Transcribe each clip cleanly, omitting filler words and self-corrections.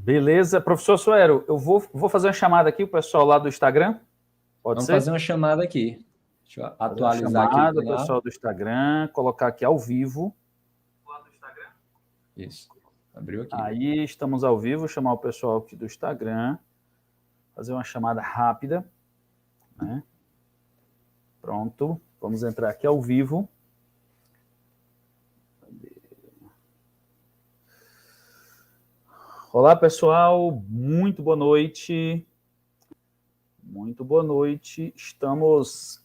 Beleza. Professor Suero, eu vou fazer uma chamada aqui, o pessoal lá do Instagram. Pode Vamos ser? fazer uma chamada aqui. Deixa eu atualizar aqui o Chamada, canal. pessoal do Instagram, colocar aqui ao vivo. Isso. Abriu aqui. Aí estamos ao vivo, chamar o pessoal aqui do Instagram, fazer uma chamada rápida, né? Pronto, vamos entrar aqui ao vivo. Olá, pessoal, muito boa noite. Muito boa noite. Estamos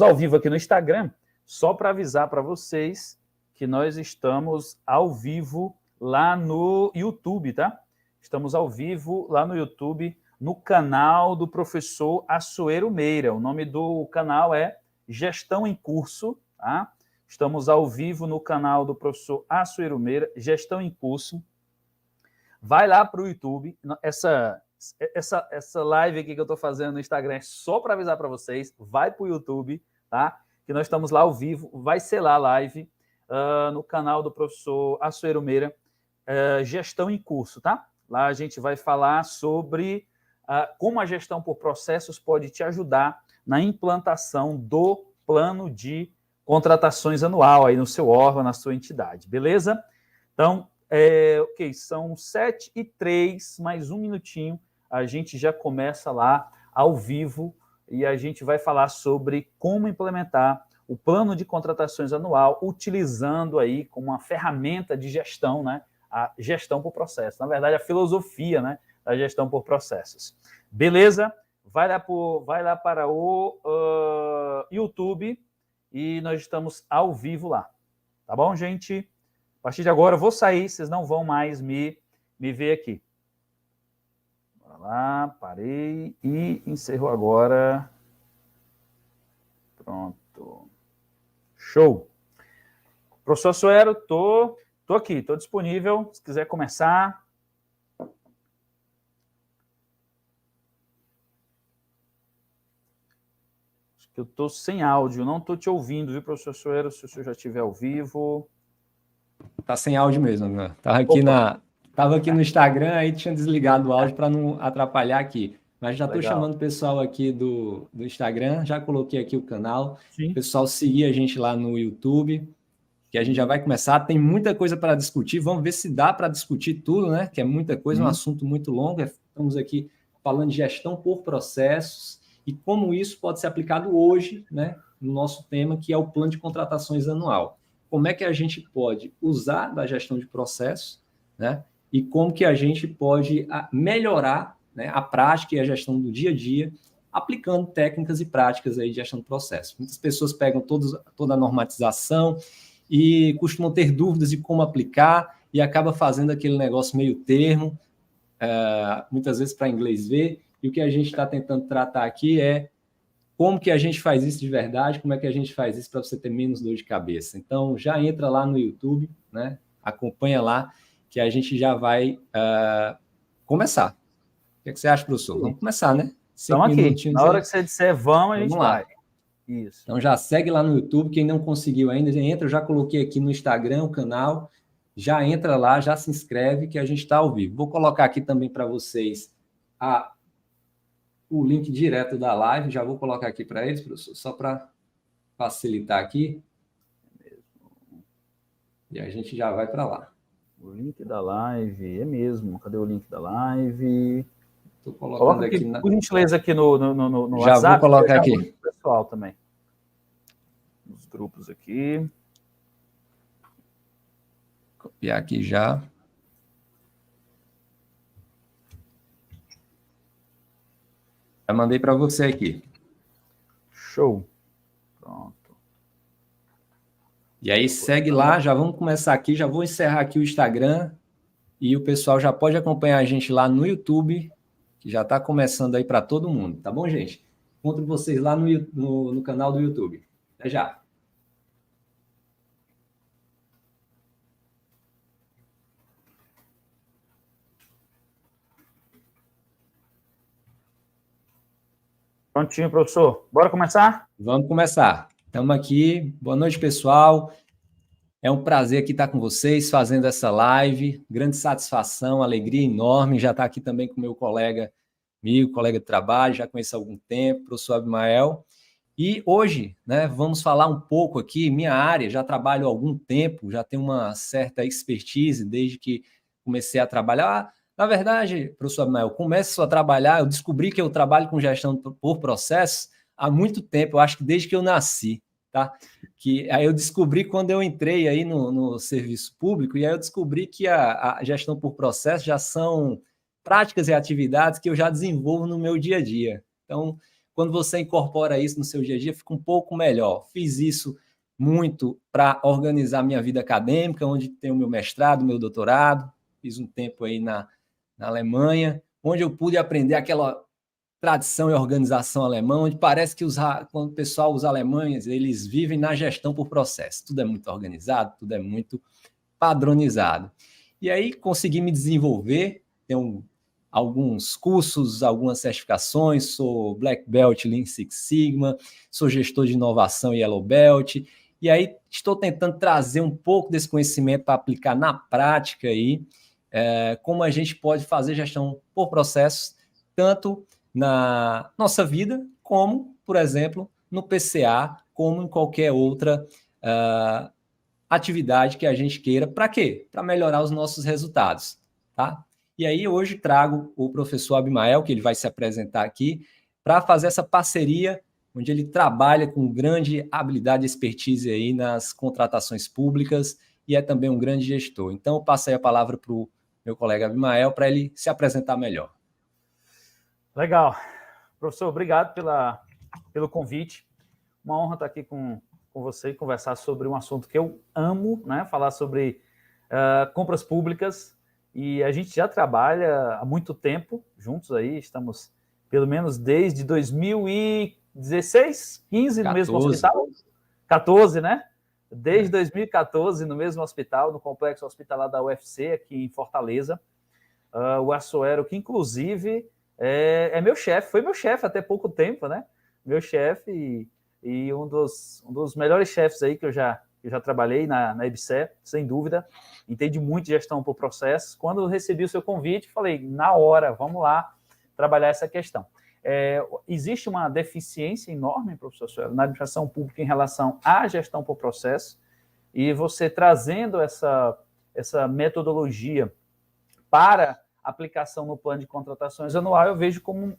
ao vivo aqui no Instagram, só para avisar para vocês que nós estamos ao vivo lá no YouTube, tá? Estamos ao vivo lá no YouTube, no canal do professor Assuero Meira. O nome do canal é Gestão em Curso, tá? Estamos ao vivo no canal do professor Assuero Meira, Gestão em Curso. Vai lá para o YouTube. Essa live aqui que eu estou fazendo no Instagram é só para avisar para vocês. Vai para o YouTube, tá? Que nós estamos lá ao vivo. Vai ser lá a live no canal do professor Assuero Meira, Gestão em Curso, tá? Lá a gente vai falar sobre como a gestão por processos pode te ajudar na implantação do plano de contratações anual aí no seu órgão, na sua entidade, beleza? Então, ok, são 7h03, mais um minutinho, a gente já começa lá ao vivo e a gente vai falar sobre como implementar o plano de contratações anual, utilizando aí como uma ferramenta de gestão, né, a gestão por processos. Na verdade, a filosofia, né, da gestão por processos. Beleza? Vai lá para o YouTube e nós estamos ao vivo lá. Tá bom, gente? A partir de agora eu vou sair, vocês não vão mais me ver aqui. Bora lá, parei e encerrou agora. Pronto. Show. Professor Suero, tô aqui, tô disponível, se quiser começar. Acho que eu tô sem áudio, não tô te ouvindo, viu, professor Suero, se o senhor já estiver ao vivo. Tá sem áudio mesmo, né? Tava aqui no Instagram, aí tinha desligado o áudio para não atrapalhar aqui. Mas já estou chamando o pessoal aqui do Instagram, já coloquei aqui o canal. Sim. O pessoal seguir a gente lá no YouTube, que a gente já vai começar. Tem muita coisa para discutir, vamos ver se dá para discutir tudo, né? Que é muita coisa, um assunto muito longo. Estamos aqui falando de gestão por processos e como isso pode ser aplicado hoje, né? No nosso tema, que é o plano de contratações anual. Como é que a gente pode usar da gestão de processos, né? E como que a gente pode melhorar, né, a prática e a gestão do dia a dia, aplicando técnicas e práticas aí de gestão de processos. Muitas pessoas pegam toda a normatização e costumam ter dúvidas de como aplicar e acaba fazendo aquele negócio meio termo, muitas vezes para inglês ver. E o que a gente está tentando tratar aqui é como que a gente faz isso de verdade, como é que a gente faz isso para você ter menos dor de cabeça. Então, já entra lá no YouTube, né? Acompanha lá, que a gente já vai começar. O que você acha, professor? Vamos começar, né? Estamos aqui. Na hora que você disser vamos, a gente vai. Isso. Então, já segue lá no YouTube. Quem não conseguiu ainda, entra. Eu já coloquei aqui no Instagram o canal. Já entra lá, já se inscreve, que a gente está ao vivo. Vou colocar aqui também para vocês o link direto da live, já vou colocar aqui para eles, professor, só para facilitar aqui. E a gente já vai para lá. O link da live, é mesmo. Cadê o link da live? Estou colocando aqui, por gentileza, aqui no já WhatsApp. Já vou colocar aqui. Pessoal também. Nos grupos aqui. Copiar aqui já. Já mandei para você aqui. Show. Pronto. E aí segue lá, já vamos começar aqui, já vou encerrar aqui o Instagram e o pessoal já pode acompanhar a gente lá no YouTube, que já está começando aí para todo mundo, tá bom, gente? Encontro vocês lá no canal do YouTube. Até já. Prontinho, professor. Bora começar? Vamos começar. Estamos aqui. Boa noite, pessoal. É um prazer aqui estar com vocês, fazendo essa live. Grande satisfação, alegria enorme. Já está aqui também com o meu colega, amigo, colega de trabalho, já conheço há algum tempo, professor Abimael. E hoje, né, vamos falar um pouco aqui, minha área, já trabalho há algum tempo, já tenho uma certa expertise desde que comecei a trabalhar. Na verdade, professor Abimael, começo a trabalhar, eu descobri que eu trabalho com gestão por processos há muito tempo, eu acho que desde que eu nasci, tá? Que aí eu descobri quando eu entrei aí no serviço público, e aí eu descobri que a gestão por processo já são práticas e atividades que eu já desenvolvo no meu dia a dia. Então, quando você incorpora isso no seu dia a dia, fica um pouco melhor. Fiz isso muito para organizar minha vida acadêmica, onde tenho meu mestrado, meu doutorado, fiz um tempo aí na Alemanha, onde eu pude aprender aquela tradição e organização alemã, onde parece que quando o pessoal, os alemães, eles vivem na gestão por processo. Tudo é muito organizado, tudo é muito padronizado. E aí consegui me desenvolver, tenho alguns cursos, algumas certificações, sou Black Belt Lean Six Sigma, sou gestor de inovação e Yellow Belt, e aí estou tentando trazer um pouco desse conhecimento para aplicar na prática aí, como a gente pode fazer gestão por processos, tanto na nossa vida, como, por exemplo, no PCA, como em qualquer outra atividade que a gente queira. Para quê? Para melhorar os nossos resultados, tá? E aí hoje trago o professor Abimael, que ele vai se apresentar aqui, para fazer essa parceria, onde ele trabalha com grande habilidade e expertise aí nas contratações públicas e é também um grande gestor. Então, eu passo aí a palavra para o meu colega Abimael para ele se apresentar melhor. Legal. Professor, obrigado pelo convite. Uma honra estar aqui com você e conversar sobre um assunto que eu amo, né? Falar sobre compras públicas. E a gente já trabalha há muito tempo juntos aí, estamos pelo menos desde 2016, 15 no mesmo hospital. 14, né? Desde 2014 no mesmo hospital, no complexo hospitalar da UFC, aqui em Fortaleza. O Assuero, que inclusive é meu chefe, foi meu chefe até pouco tempo, né? Meu chefe e um dos melhores chefes aí que eu já trabalhei na EBSER, sem dúvida. Entende muito de gestão por processos. Quando eu recebi o seu convite, falei, na hora, vamos lá trabalhar essa questão. Existe uma deficiência enorme, professor Suelo, na administração pública em relação à gestão por processo, e você trazendo essa metodologia para aplicação no plano de contratações anual, eu vejo como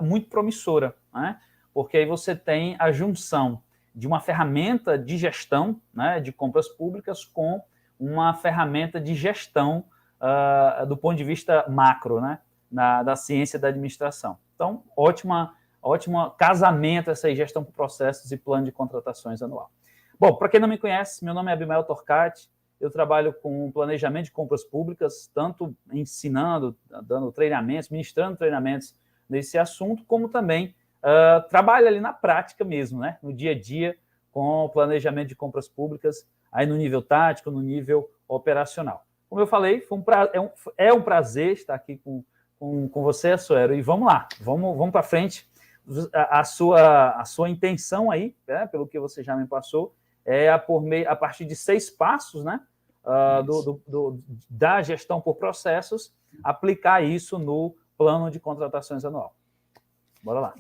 muito promissora, né? Porque aí você tem a junção de uma ferramenta de gestão, né, de compras públicas com uma ferramenta de gestão do ponto de vista macro, né, da ciência da administração. Então, ótima casamento essa aí, gestão por processos e plano de contratações anual. Bom, para quem não me conhece, meu nome é Abimael Torcati, eu trabalho com planejamento de compras públicas, tanto ensinando, dando treinamentos, ministrando treinamentos nesse assunto, como também trabalho ali na prática mesmo, né? No dia a dia, com o planejamento de compras públicas, aí no nível tático, no nível operacional. Como eu falei, é um prazer estar aqui com você, Suero, e vamos lá, vamos para frente. A sua intenção aí, né, pelo que você já me passou, a partir de 6 passos, né, da gestão por processos, aplicar isso no plano de contratações anual. Bora lá.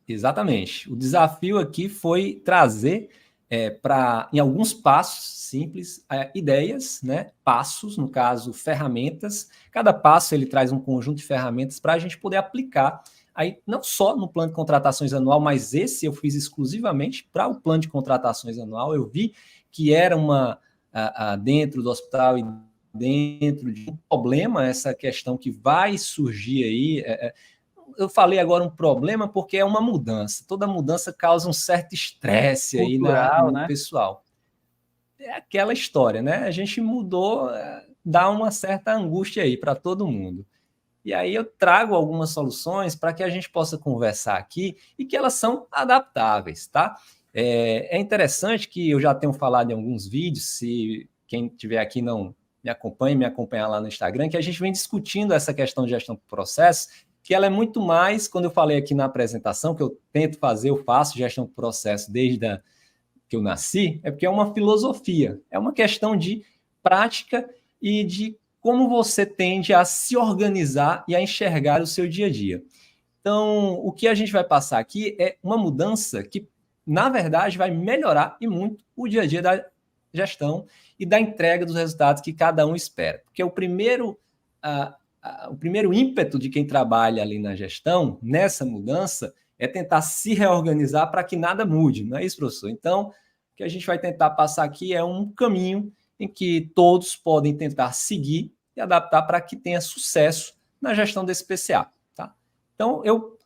Exatamente. O desafio aqui foi trazer em alguns passos simples, ideias, né? Passos, no caso, ferramentas. Cada passo ele traz um conjunto de ferramentas para a gente poder aplicar aí não só no plano de contratações anual, mas esse eu fiz exclusivamente para o plano de contratações anual. Eu vi que era dentro do hospital e dentro de um problema, essa questão que vai surgir aí. Eu falei agora um problema porque é uma mudança. Toda mudança causa um certo estresse aí no né? pessoal. É aquela história, né? A gente mudou, dá uma certa angústia aí para todo mundo. E aí eu trago algumas soluções para que a gente possa conversar aqui e que elas são adaptáveis, tá? É interessante que eu já tenho falado em alguns vídeos, se quem estiver aqui não me acompanhar lá no Instagram, que a gente vem discutindo essa questão de gestão de processo, que ela é muito mais, quando eu falei aqui na apresentação, que eu tento fazer, eu faço gestão de processo desde que eu nasci, é porque é uma filosofia, é uma questão de prática e de como você tende a se organizar e a enxergar o seu dia a dia. Então, o que a gente vai passar aqui é uma mudança que, na verdade, vai melhorar e muito o dia a dia da gestão e da entrega dos resultados que cada um espera. Porque o primeiro ímpeto de quem trabalha ali na gestão, nessa mudança, é tentar se reorganizar para que nada mude, não é isso, professor? Então, o que a gente vai tentar passar aqui é um caminho em que todos podem tentar seguir e adaptar para que tenha sucesso na gestão desse PCA. Tá? Então, eu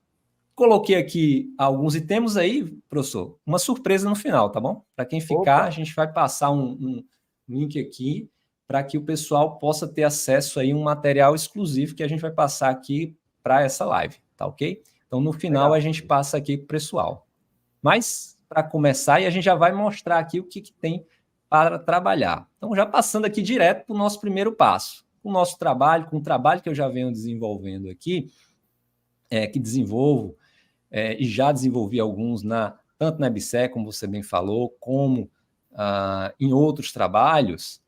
coloquei aqui alguns e temos aí, professor, uma surpresa no final, tá bom? Para quem ficar, a gente vai passar um link aqui para que o pessoal possa ter acesso aí a um material exclusivo que a gente vai passar aqui para essa live, tá ok? Então, no final, a gente passa aqui para o pessoal. Mas, para começar, e a gente já vai mostrar aqui o que tem para trabalhar. Então, já passando aqui direto para o nosso primeiro passo. O nosso trabalho, com o trabalho que eu já venho desenvolvendo aqui, que desenvolvo, e já desenvolvi alguns, tanto na EBSER, como você bem falou, como em outros trabalhos,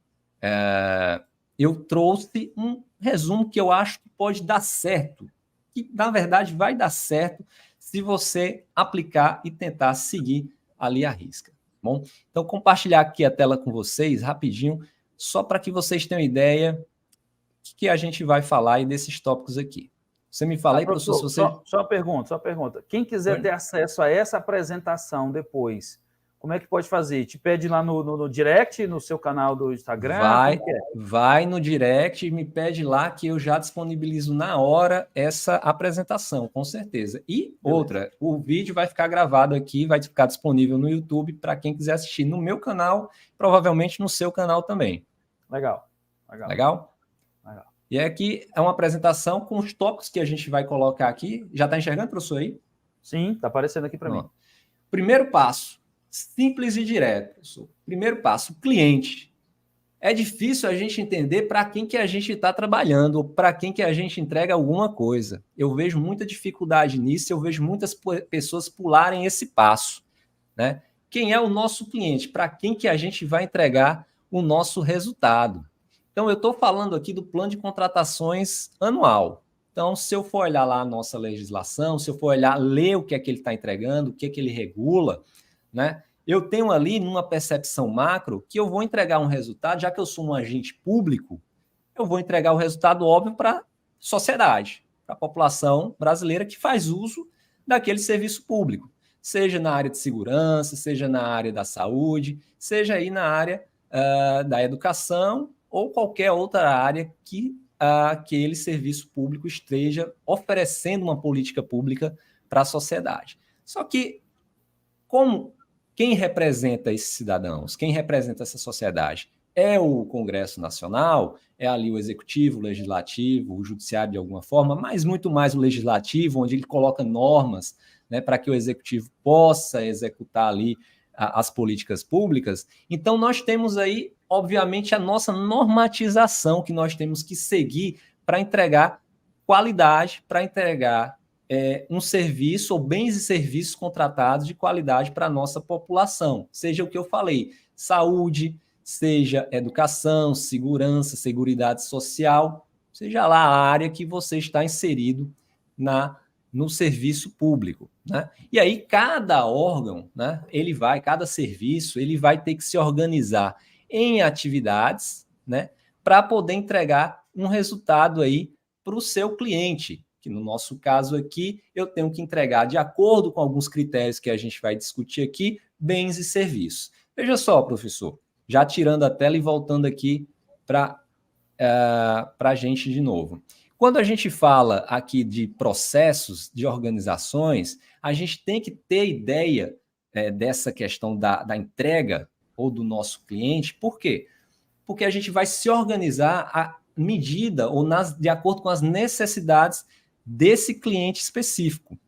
eu trouxe um resumo que eu acho que pode dar certo, que, na verdade, vai dar certo se você aplicar e tentar seguir ali a risca. Bom, então, compartilhar aqui a tela com vocês, rapidinho, só para que vocês tenham ideia do que a gente vai falar aí desses tópicos aqui. Você me fala aí, professor, se você... Só uma pergunta. Quem quiser ter acesso a essa apresentação depois, como é que pode fazer? Te pede lá no direct, no seu canal do Instagram? Vai no direct e me pede lá que eu já disponibilizo na hora essa apresentação, com certeza. E outra, o vídeo vai ficar gravado aqui, vai ficar disponível no YouTube para quem quiser assistir no meu canal, provavelmente no seu canal também. Legal. E aqui é uma apresentação com os tópicos que a gente vai colocar aqui. Já está enxergando, professor, aí? Sim, está aparecendo aqui para mim. Primeiro passo, simples e direto, professor. Primeiro passo, cliente. É difícil a gente entender para quem que a gente está trabalhando, ou para quem que a gente entrega alguma coisa. Eu vejo muita dificuldade nisso, eu vejo muitas pessoas pularem esse passo, né? Quem é o nosso cliente? Para quem que a gente vai entregar o nosso resultado? Então, eu estou falando aqui do plano de contratações anual. Então, se eu for olhar lá a nossa legislação, se eu for olhar, ler o que é que ele está entregando, o que é que ele regula, né? Eu tenho ali, numa percepção macro, que eu vou entregar um resultado, já que eu sou um agente público, eu vou entregar o resultado óbvio para a sociedade, para a população brasileira que faz uso daquele serviço público, seja na área de segurança, seja na área da saúde, seja aí na área da educação, ou qualquer outra área que aquele serviço público esteja oferecendo uma política pública para a sociedade. Só que, quem representa esses cidadãos, quem representa essa sociedade? É o Congresso Nacional, é ali o Executivo, o Legislativo, o Judiciário de alguma forma, mas muito mais o Legislativo, onde ele coloca normas, né, para que o Executivo possa executar ali as políticas públicas. Então, nós temos aí, obviamente, a nossa normatização que nós temos que seguir para entregar qualidade, para entregar um serviço ou bens e serviços contratados de qualidade para a nossa população. Seja o que eu falei, saúde, seja educação, segurança, seguridade social, seja lá a área que você está inserido no serviço público, né? E aí cada órgão, né, cada serviço, ele vai ter que se organizar em atividades, né, para poder entregar um resultado aí para o seu cliente, que no nosso caso aqui eu tenho que entregar, de acordo com alguns critérios que a gente vai discutir aqui, bens e serviços. Veja só, professor, já tirando a tela e voltando aqui para a gente de novo. Quando a gente fala aqui de processos, de organizações, a gente tem que ter ideia dessa questão da entrega ou do nosso cliente. Por quê? Porque a gente vai se organizar à medida ou de acordo com as necessidades desse cliente específico.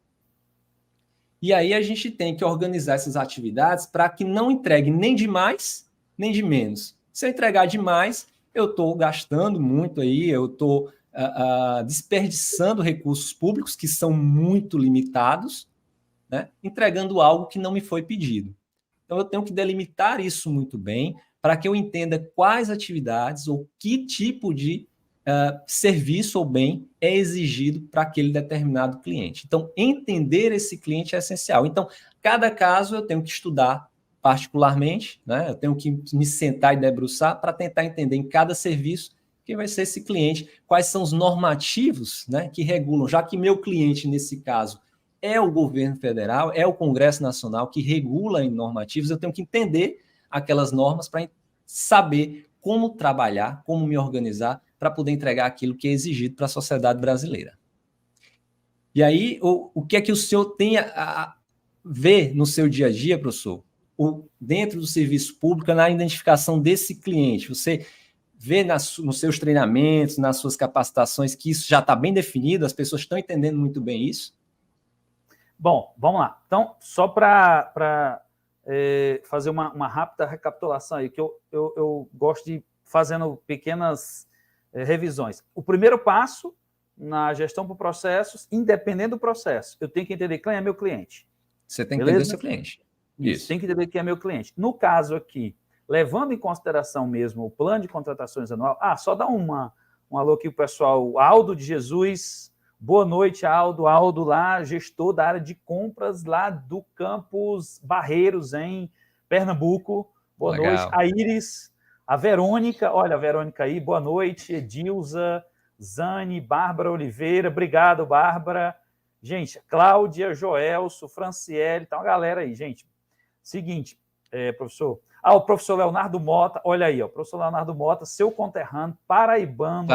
E aí a gente tem que organizar essas atividades para que não entregue nem de mais, nem de menos. Se eu entregar demais, eu estou gastando muito aí, eu estou desperdiçando recursos públicos que são muito limitados, né, entregando algo que não me foi pedido. Então, eu tenho que delimitar isso muito bem para que eu entenda quais atividades ou que tipo de serviço ou bem é exigido para aquele determinado cliente. Então, entender esse cliente é essencial. Então, cada caso eu tenho que estudar particularmente, né? Eu tenho que me sentar e debruçar para tentar entender em cada serviço quem vai ser esse cliente, quais são os normativos, né, que regulam, já que meu cliente, nesse caso, é o governo federal, é o Congresso Nacional que regula em normativos, eu tenho que entender aquelas normas para saber como trabalhar, como me organizar para poder entregar aquilo que é exigido para a sociedade brasileira. E aí, o que é que o senhor tem a ver no seu dia a dia, professor, dentro do serviço público, na identificação desse cliente? Você vê nos seus treinamentos, nas suas capacitações, que isso já está bem definido, as pessoas estão entendendo muito bem isso? Bom, vamos lá. Então, só para fazer uma rápida recapitulação aí, que eu gosto de fazendo pequenas revisões. O primeiro passo na gestão por processos, independente do processo, eu tenho que entender quem é meu cliente. Você tem que entender seu cliente. Isso, tem que entender quem é meu cliente. No caso aqui, levando em consideração mesmo o plano de contratações anual, só dá um alô aqui para o pessoal, Aldo de Jesus, boa noite, Aldo. Aldo lá, gestor da área de compras lá do Campus Barreiros, em Pernambuco. Boa noite. A Iris, a Verônica, olha a Verônica aí, boa noite. Edilza, Zane, Bárbara Oliveira, obrigado, Bárbara. Gente, Cláudia, Joelso, Franciele, tá uma galera aí, gente. Seguinte, professor. O professor Leonardo Mota, olha aí, professor Leonardo Mota, seu conterrâneo, paraibano,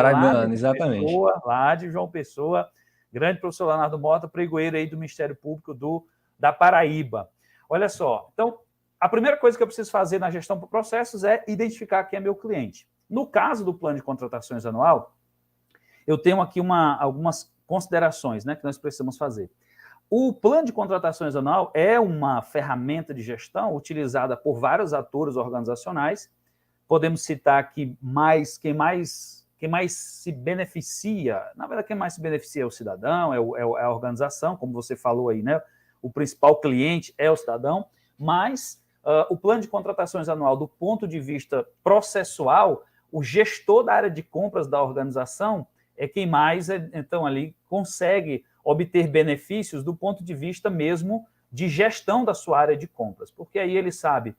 exatamente. Lá de João Pessoa, grande professor Leonardo Mota, pregoeiro aí do Ministério Público da Paraíba. Olha só, então, a primeira coisa que eu preciso fazer na gestão por processos é identificar quem é meu cliente. No caso do plano de contratações anual, eu tenho aqui algumas considerações, né, que nós precisamos fazer. O plano de contratações anual é uma ferramenta de gestão utilizada por vários atores organizacionais. Podemos citar aqui quem mais se beneficia. Na verdade, quem mais se beneficia é o cidadão, é a organização, como você falou aí, né? O principal cliente é o cidadão, mas o plano de contratações anual, do ponto de vista processual, o gestor da área de compras da organização é quem mais, então, ali consegue obter benefícios do ponto de vista mesmo de gestão da sua área de compras, porque aí ele sabe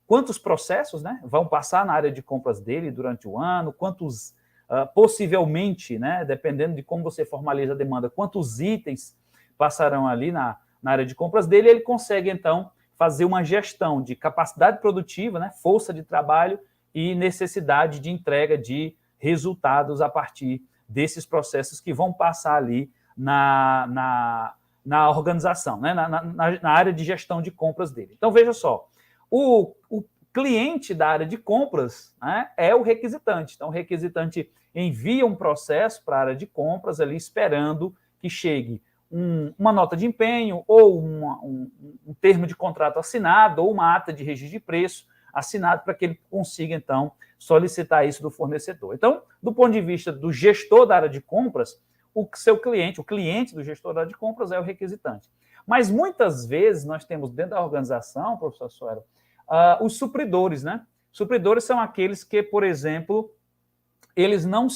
quantos processos, né, vão passar na área de compras dele durante o ano, quantos, possivelmente, né, dependendo de como você formaliza a demanda, quantos itens passarão ali na área de compras dele, ele consegue, então, fazer uma gestão de capacidade produtiva, né, força de trabalho e necessidade de entrega de resultados a partir desses processos que vão passar ali na organização, né? na área de gestão de compras dele. Então, veja só, o cliente da área de compras, né, é o requisitante. Então, o requisitante envia um processo para a área de compras ali esperando que chegue uma nota de empenho ou um termo de contrato assinado ou uma ata de registro de preço assinado para que ele consiga, então, solicitar isso do fornecedor. Então, do ponto de vista do gestor da área de compras, o cliente do gestor da área de compras é o requisitante. Mas muitas vezes nós temos dentro da organização, professor Suero, os supridores, né? Supridores são aqueles que, por exemplo, eles não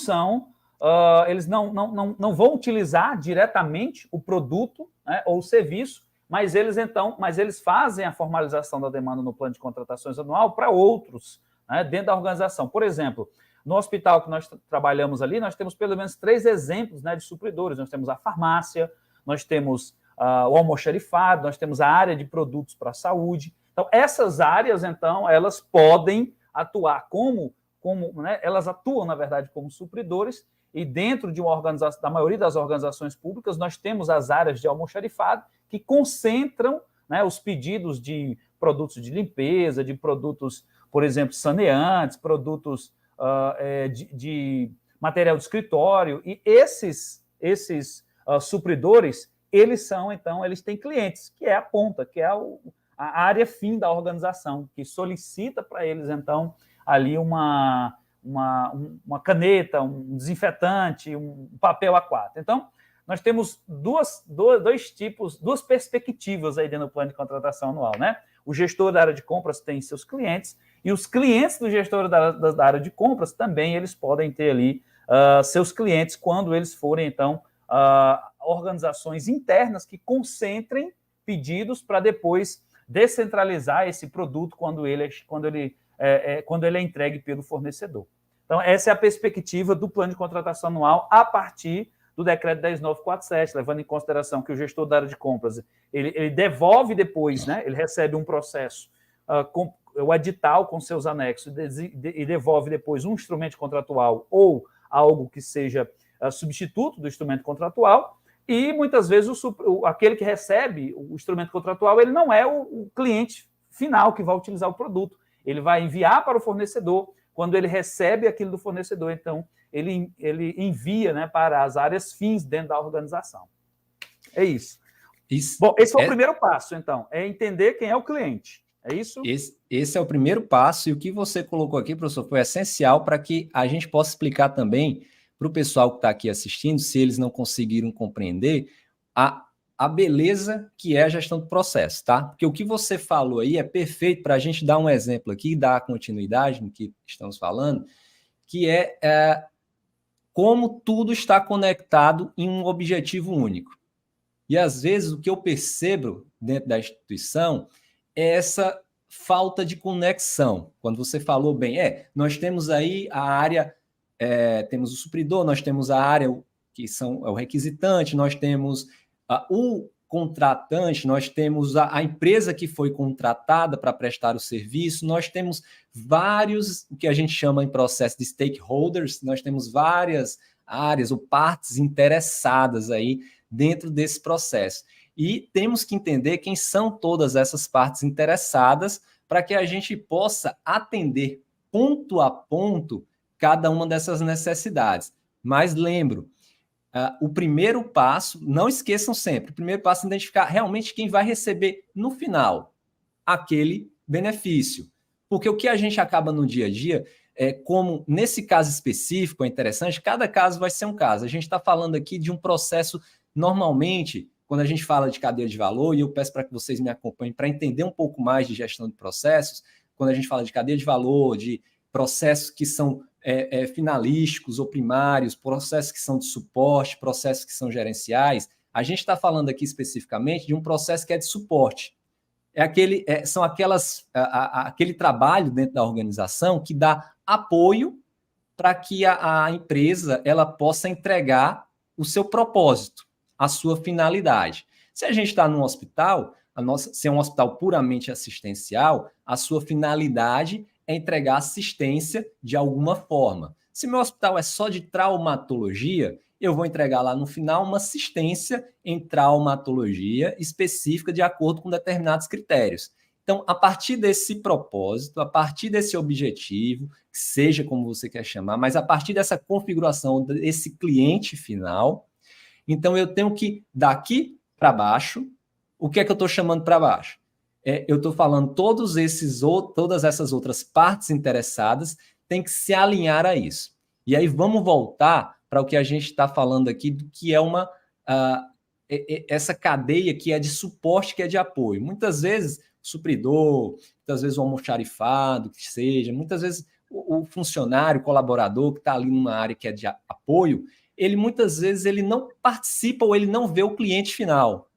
vão utilizar diretamente o produto, né, ou o serviço, mas eles fazem a formalização da demanda no plano de contratações anual para outros, né, dentro da organização. Por exemplo, no hospital que nós trabalhamos ali, nós temos pelo menos 3 exemplos, né, de supridores. Nós temos a farmácia, nós temos o almoxarifado, nós temos a área de produtos para a saúde. Então, essas áreas, então, elas podem atuar né, elas atuam, na verdade, como supridores, e dentro de uma organização, da maioria das organizações públicas, nós temos as áreas de almoxarifado que concentram, né, os pedidos de produtos de limpeza, de produtos, por exemplo, saneantes, produtos de material de escritório, e esses supridores, eles têm clientes, que é a ponta, que é a área fim da organização, que solicita para eles, então, ali uma caneta, um desinfetante, um papel A4. Então, nós temos duas perspectivas aí dentro do plano de contratação anual, né? o gestor da área de compras tem seus clientes, e os clientes do gestor da área de compras também eles podem ter ali seus clientes quando eles forem, então, organizações internas que concentrem pedidos para depois descentralizar esse produto quando ele é entregue pelo fornecedor. Então, essa é a perspectiva do plano de contratação anual a partir do decreto 10.947, levando em consideração que o gestor da área de compras ele devolve depois, né? Ele recebe um processo com o edital com seus anexos e devolve depois um instrumento contratual ou algo que seja substituto do instrumento contratual, e muitas vezes aquele que recebe o instrumento contratual ele não é o cliente final que vai utilizar o produto, ele vai enviar para o fornecedor. Quando ele recebe aquilo do fornecedor, então ele envia, né, para as áreas fins dentro da organização. É isso. Bom, esse foi o primeiro passo, então, é entender quem é o cliente. É isso? Esse é o primeiro passo, e o que você colocou aqui, professor, foi essencial para que a gente possa explicar também para o pessoal que está aqui assistindo, se eles não conseguiram compreender, a beleza que é a gestão do processo, tá? Porque o que você falou aí é perfeito para a gente dar um exemplo aqui, dar continuidade no que estamos falando, que é como tudo está conectado em um objetivo único. E às vezes o que eu percebo dentro da instituição é essa falta de conexão. Quando você falou bem, nós temos aí a área, temos o supridor, nós temos a área que é o requisitante, nós temos o contratante, nós temos a empresa que foi contratada para prestar o serviço, nós temos vários, o que a gente chama em processo de stakeholders, nós temos várias áreas ou partes interessadas aí dentro desse processo. E temos que entender quem são todas essas partes interessadas para que a gente possa atender ponto a ponto cada uma dessas necessidades. Mas lembro, o primeiro passo, não esqueçam sempre, o primeiro passo é identificar realmente quem vai receber no final aquele benefício. Porque o que a gente acaba no dia a dia, como nesse caso específico, é interessante, cada caso vai ser um caso. A gente está falando aqui de um processo, normalmente, quando a gente fala de cadeia de valor, e eu peço para que vocês me acompanhem para entender um pouco mais de gestão de processos, quando a gente fala de cadeia de valor, de processos que são finalísticos ou primários, processos que são de suporte, processos que são gerenciais, a gente está falando aqui especificamente de um processo que é de suporte. São aquele trabalho dentro da organização que dá apoio para que a empresa ela possa entregar o seu propósito, a sua finalidade. Se a gente está num hospital, se é um hospital puramente assistencial, a sua finalidade é entregar assistência de alguma forma. Se meu hospital é só de traumatologia, eu vou entregar lá no final uma assistência em traumatologia específica de acordo com determinados critérios. Então, a partir desse propósito, a partir desse objetivo, seja como você quer chamar, mas a partir dessa configuração desse cliente final, então eu tenho que, daqui para baixo, o que é que eu estou chamando para baixo? Eu estou falando todas essas outras partes interessadas têm que se alinhar a isso. E aí vamos voltar para o que a gente está falando aqui, que é essa cadeia que é de suporte, que é de apoio. Muitas vezes o supridor, muitas vezes o almoxarifado, que seja, muitas vezes o funcionário, o colaborador que está ali numa área que é de apoio, ele muitas vezes ele não participa ou ele não vê o cliente final.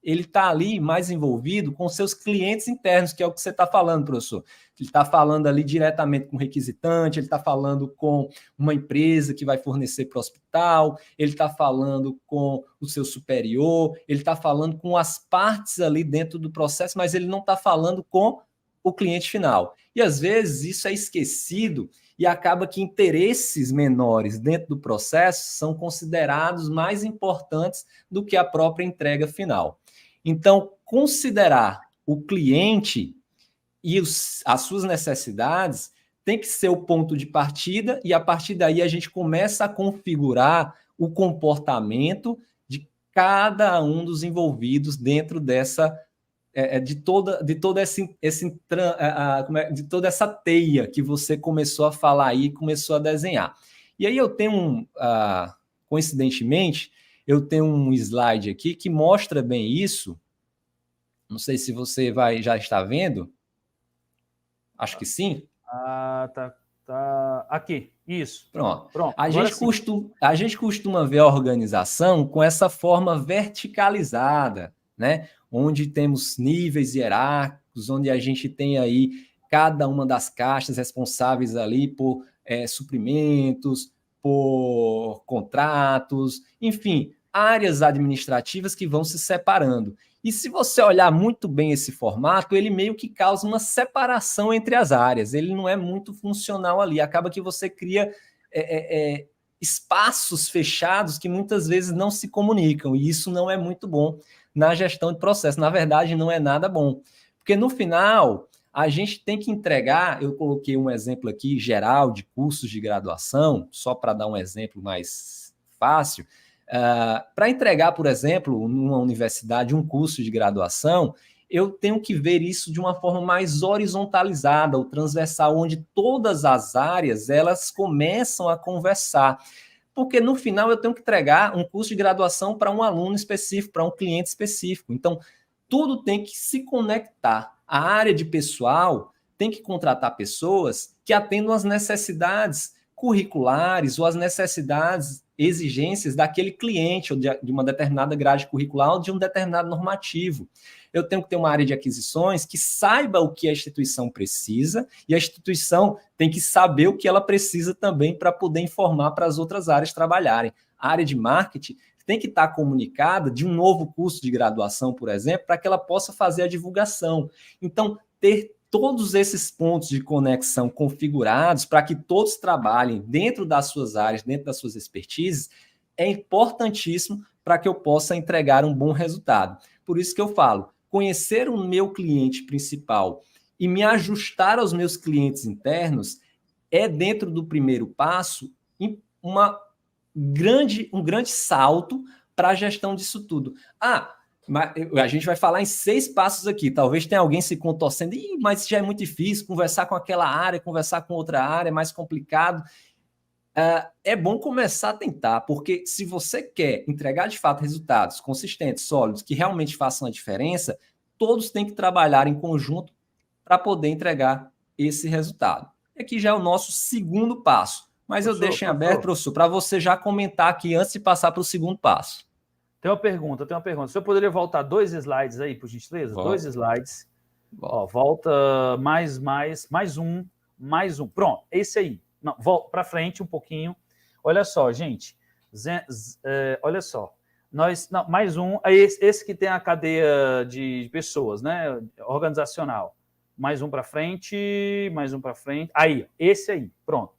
Ele está ali mais envolvido com seus clientes internos, que é o que você está falando, professor. Ele está falando ali diretamente com o requisitante, ele está falando com uma empresa que vai fornecer para o hospital, ele está falando com o seu superior, ele está falando com as partes ali dentro do processo, mas ele não está falando com o cliente final. E às vezes isso é esquecido e acaba que interesses menores dentro do processo são considerados mais importantes do que a própria entrega final. Então, considerar o cliente e as suas necessidades tem que ser o ponto de partida, e a partir daí a gente começa a configurar o comportamento de cada um dos envolvidos dentro dessa de toda essa teia que você começou a falar aí, começou a desenhar. E aí eu tenho coincidentemente, eu tenho um slide aqui que mostra bem isso, Não sei se você já está vendo. Acho que sim. Tá. Aqui, isso. Pronto. Agora sim. A gente costuma ver a organização com essa forma verticalizada, né? Onde temos níveis hierárquicos, onde a gente tem aí cada uma das caixas responsáveis ali por suprimentos, por contratos, enfim, áreas administrativas que vão se separando. E se você olhar muito bem esse formato, ele meio que causa uma separação entre as áreas. Ele não é muito funcional ali. Acaba que você cria espaços fechados que muitas vezes não se comunicam, e isso não é muito bom na gestão de processo. Na verdade, não é nada bom. Porque no final, a gente tem que entregar, eu coloquei um exemplo aqui geral de cursos de graduação, só para dar um exemplo mais fácil. Para entregar, por exemplo, numa universidade, um curso de graduação, eu tenho que ver isso de uma forma mais horizontalizada, ou transversal, onde todas as áreas elas começam a conversar. Porque no final eu tenho que entregar um curso de graduação para um aluno específico, para um cliente específico. Então, tudo tem que se conectar. A área de pessoal tem que contratar pessoas que atendam às necessidades curriculares ou às necessidades, exigências daquele cliente, ou de uma determinada grade curricular, ou de um determinado normativo. Eu tenho que ter uma área de aquisições que saiba o que a instituição precisa, e a instituição tem que saber o que ela precisa também para poder informar para as outras áreas trabalharem. A área de marketing tem que estar comunicada de um novo curso de graduação, por exemplo, para que ela possa fazer a divulgação. Então, ter todos esses pontos de conexão configurados para que todos trabalhem dentro das suas áreas, dentro das suas expertises, é importantíssimo para que eu possa entregar um bom resultado. Por isso que eu falo, conhecer o meu cliente principal e me ajustar aos meus clientes internos é, dentro do primeiro passo, um grande salto para a gestão disso tudo. A gente vai falar em 6 passos aqui. Talvez tenha alguém se contorcendo. Mas já é muito difícil conversar com aquela área, conversar com outra área, é mais complicado. É bom começar a tentar, porque se você quer entregar de fato resultados consistentes, sólidos, que realmente façam a diferença, todos têm que trabalhar em conjunto para poder entregar esse resultado. Aqui já é o nosso segundo passo. Mas eu deixo em aberto, professor, para você já comentar aqui antes de passar para o segundo passo. Tem uma pergunta. O senhor poderia voltar 2 slides aí, por gentileza? Volta. 2 slides. Volta mais um. Pronto, esse aí. Não, volta para frente um pouquinho. Olha só, gente. Olha só. Mais um. Esse que tem a cadeia de pessoas, né? Organizacional. Mais um para frente, mais um para frente. Aí, esse aí. Pronto.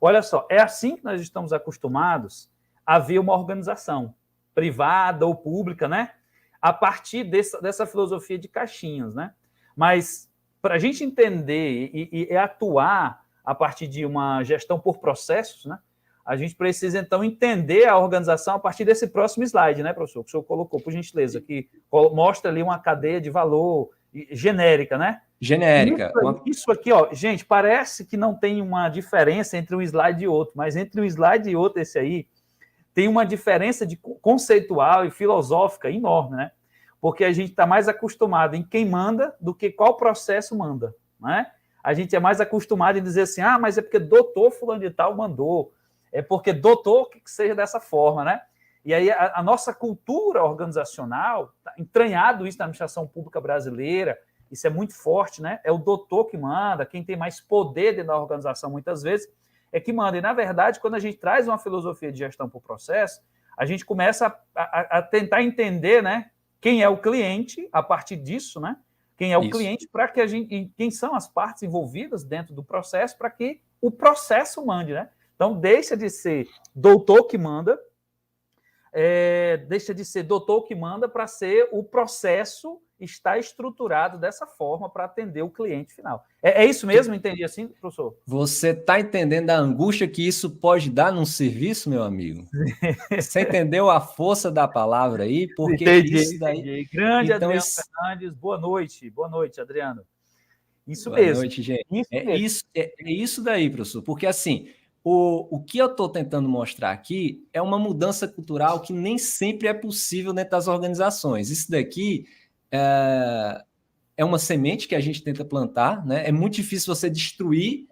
Olha só, é assim que nós estamos acostumados a ver uma organização privada ou pública, né? A partir dessa filosofia de caixinhas, né? Mas para a gente entender e atuar a partir de uma gestão por processos, né? A gente precisa, então, entender a organização a partir desse próximo slide, né, professor? Que o senhor colocou, por gentileza, que mostra ali uma cadeia de valor genérica, né? Genérica. Isso aqui, ó, gente, parece que não tem uma diferença entre um slide e outro, mas entre um slide e outro, esse aí, tem uma diferença conceitual e filosófica enorme, né? Porque a gente está mais acostumado em quem manda do que qual processo manda, né? A gente é mais acostumado em dizer assim, mas é porque doutor fulano de tal mandou, é porque doutor que seja dessa forma, né? E aí a nossa cultura organizacional, tá entranhado isso na administração pública brasileira, isso é muito forte, né? É o doutor que manda, quem tem mais poder dentro da organização, muitas vezes, é que manda. E, na verdade, quando a gente traz uma filosofia de gestão por processo, a gente começa a tentar entender, né, quem é o cliente a partir disso, né? Quem é o cliente, para que quem são as partes envolvidas dentro do processo, para que o processo mande, né? Então, deixa de ser doutor que manda, para ser o processo está estruturado dessa forma para atender o cliente final. É isso mesmo? Entendi assim, professor? Você está entendendo a angústia que isso pode dar num serviço, meu amigo? Você entendeu a força da palavra aí? Porque isso daí... Entendi. Grande então, Adriano Fernandes, boa noite, Adriano. Isso boa mesmo. Boa noite, gente. É isso daí, professor, porque assim... O que eu estou tentando mostrar aqui é uma mudança cultural que nem sempre é possível dentro das organizações. Isso daqui é uma semente que a gente tenta plantar, né? É muito difícil você destruir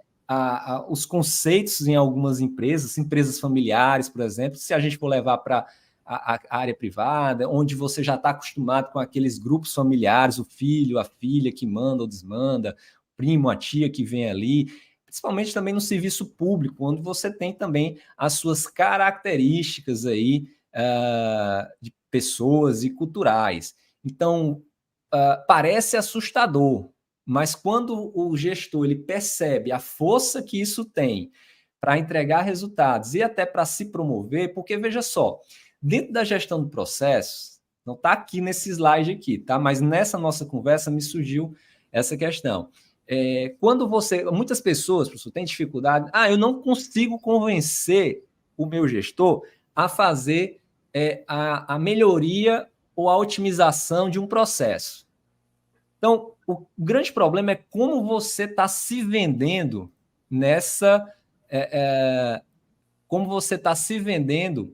os conceitos em algumas empresas familiares, por exemplo, se a gente for levar para a área privada, onde você já está acostumado com aqueles grupos familiares, o filho, a filha que manda ou desmanda, o primo, a tia que vem ali, principalmente também no serviço público, onde você tem também as suas características aí de pessoas e culturais. Então, parece assustador, mas quando o gestor ele percebe a força que isso tem para entregar resultados e até para se promover, porque veja só, dentro da gestão do processo, não está aqui nesse slide aqui, tá? Mas nessa nossa conversa me surgiu essa questão. Quando muitas pessoas, professor, têm dificuldade, eu não consigo convencer o meu gestor a fazer a melhoria ou a otimização de um processo. Então, o grande problema é como você está se vendendo como você está se vendendo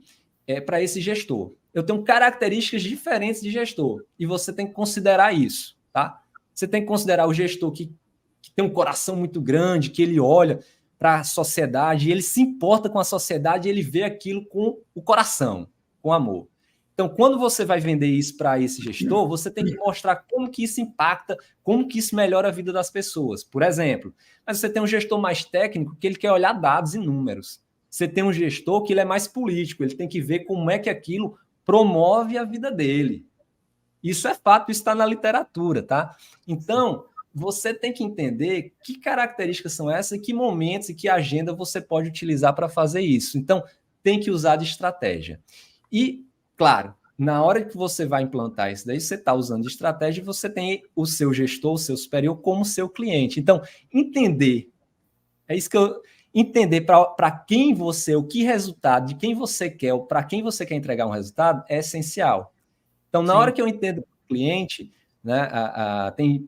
para esse gestor. Eu tenho características diferentes de gestor e você tem que considerar isso, tá? Você tem que considerar o gestor que tem um coração muito grande, que ele olha para a sociedade, ele se importa com a sociedade, ele vê aquilo com o coração, com amor. Então, quando você vai vender isso para esse gestor, você tem que mostrar como que isso impacta, como que isso melhora a vida das pessoas. Por exemplo, mas você tem um gestor mais técnico que ele quer olhar dados e números. Você tem um gestor que ele é mais político, ele tem que ver como é que aquilo promove a vida dele. Isso é fato, isso está na literatura, tá? Então, você tem que entender que características são essas e que momentos e que agenda você pode utilizar para fazer isso. Então, tem que usar de estratégia. E, claro, na hora que você vai implantar isso daí, você está usando de estratégia e você tem o seu gestor, o seu superior como seu cliente. Então, entender, é isso que eu... Entender para quem você, o que resultado, de quem você quer, ou para quem você quer entregar um resultado, é essencial. Então, na hora que eu entendo o cliente, né, tem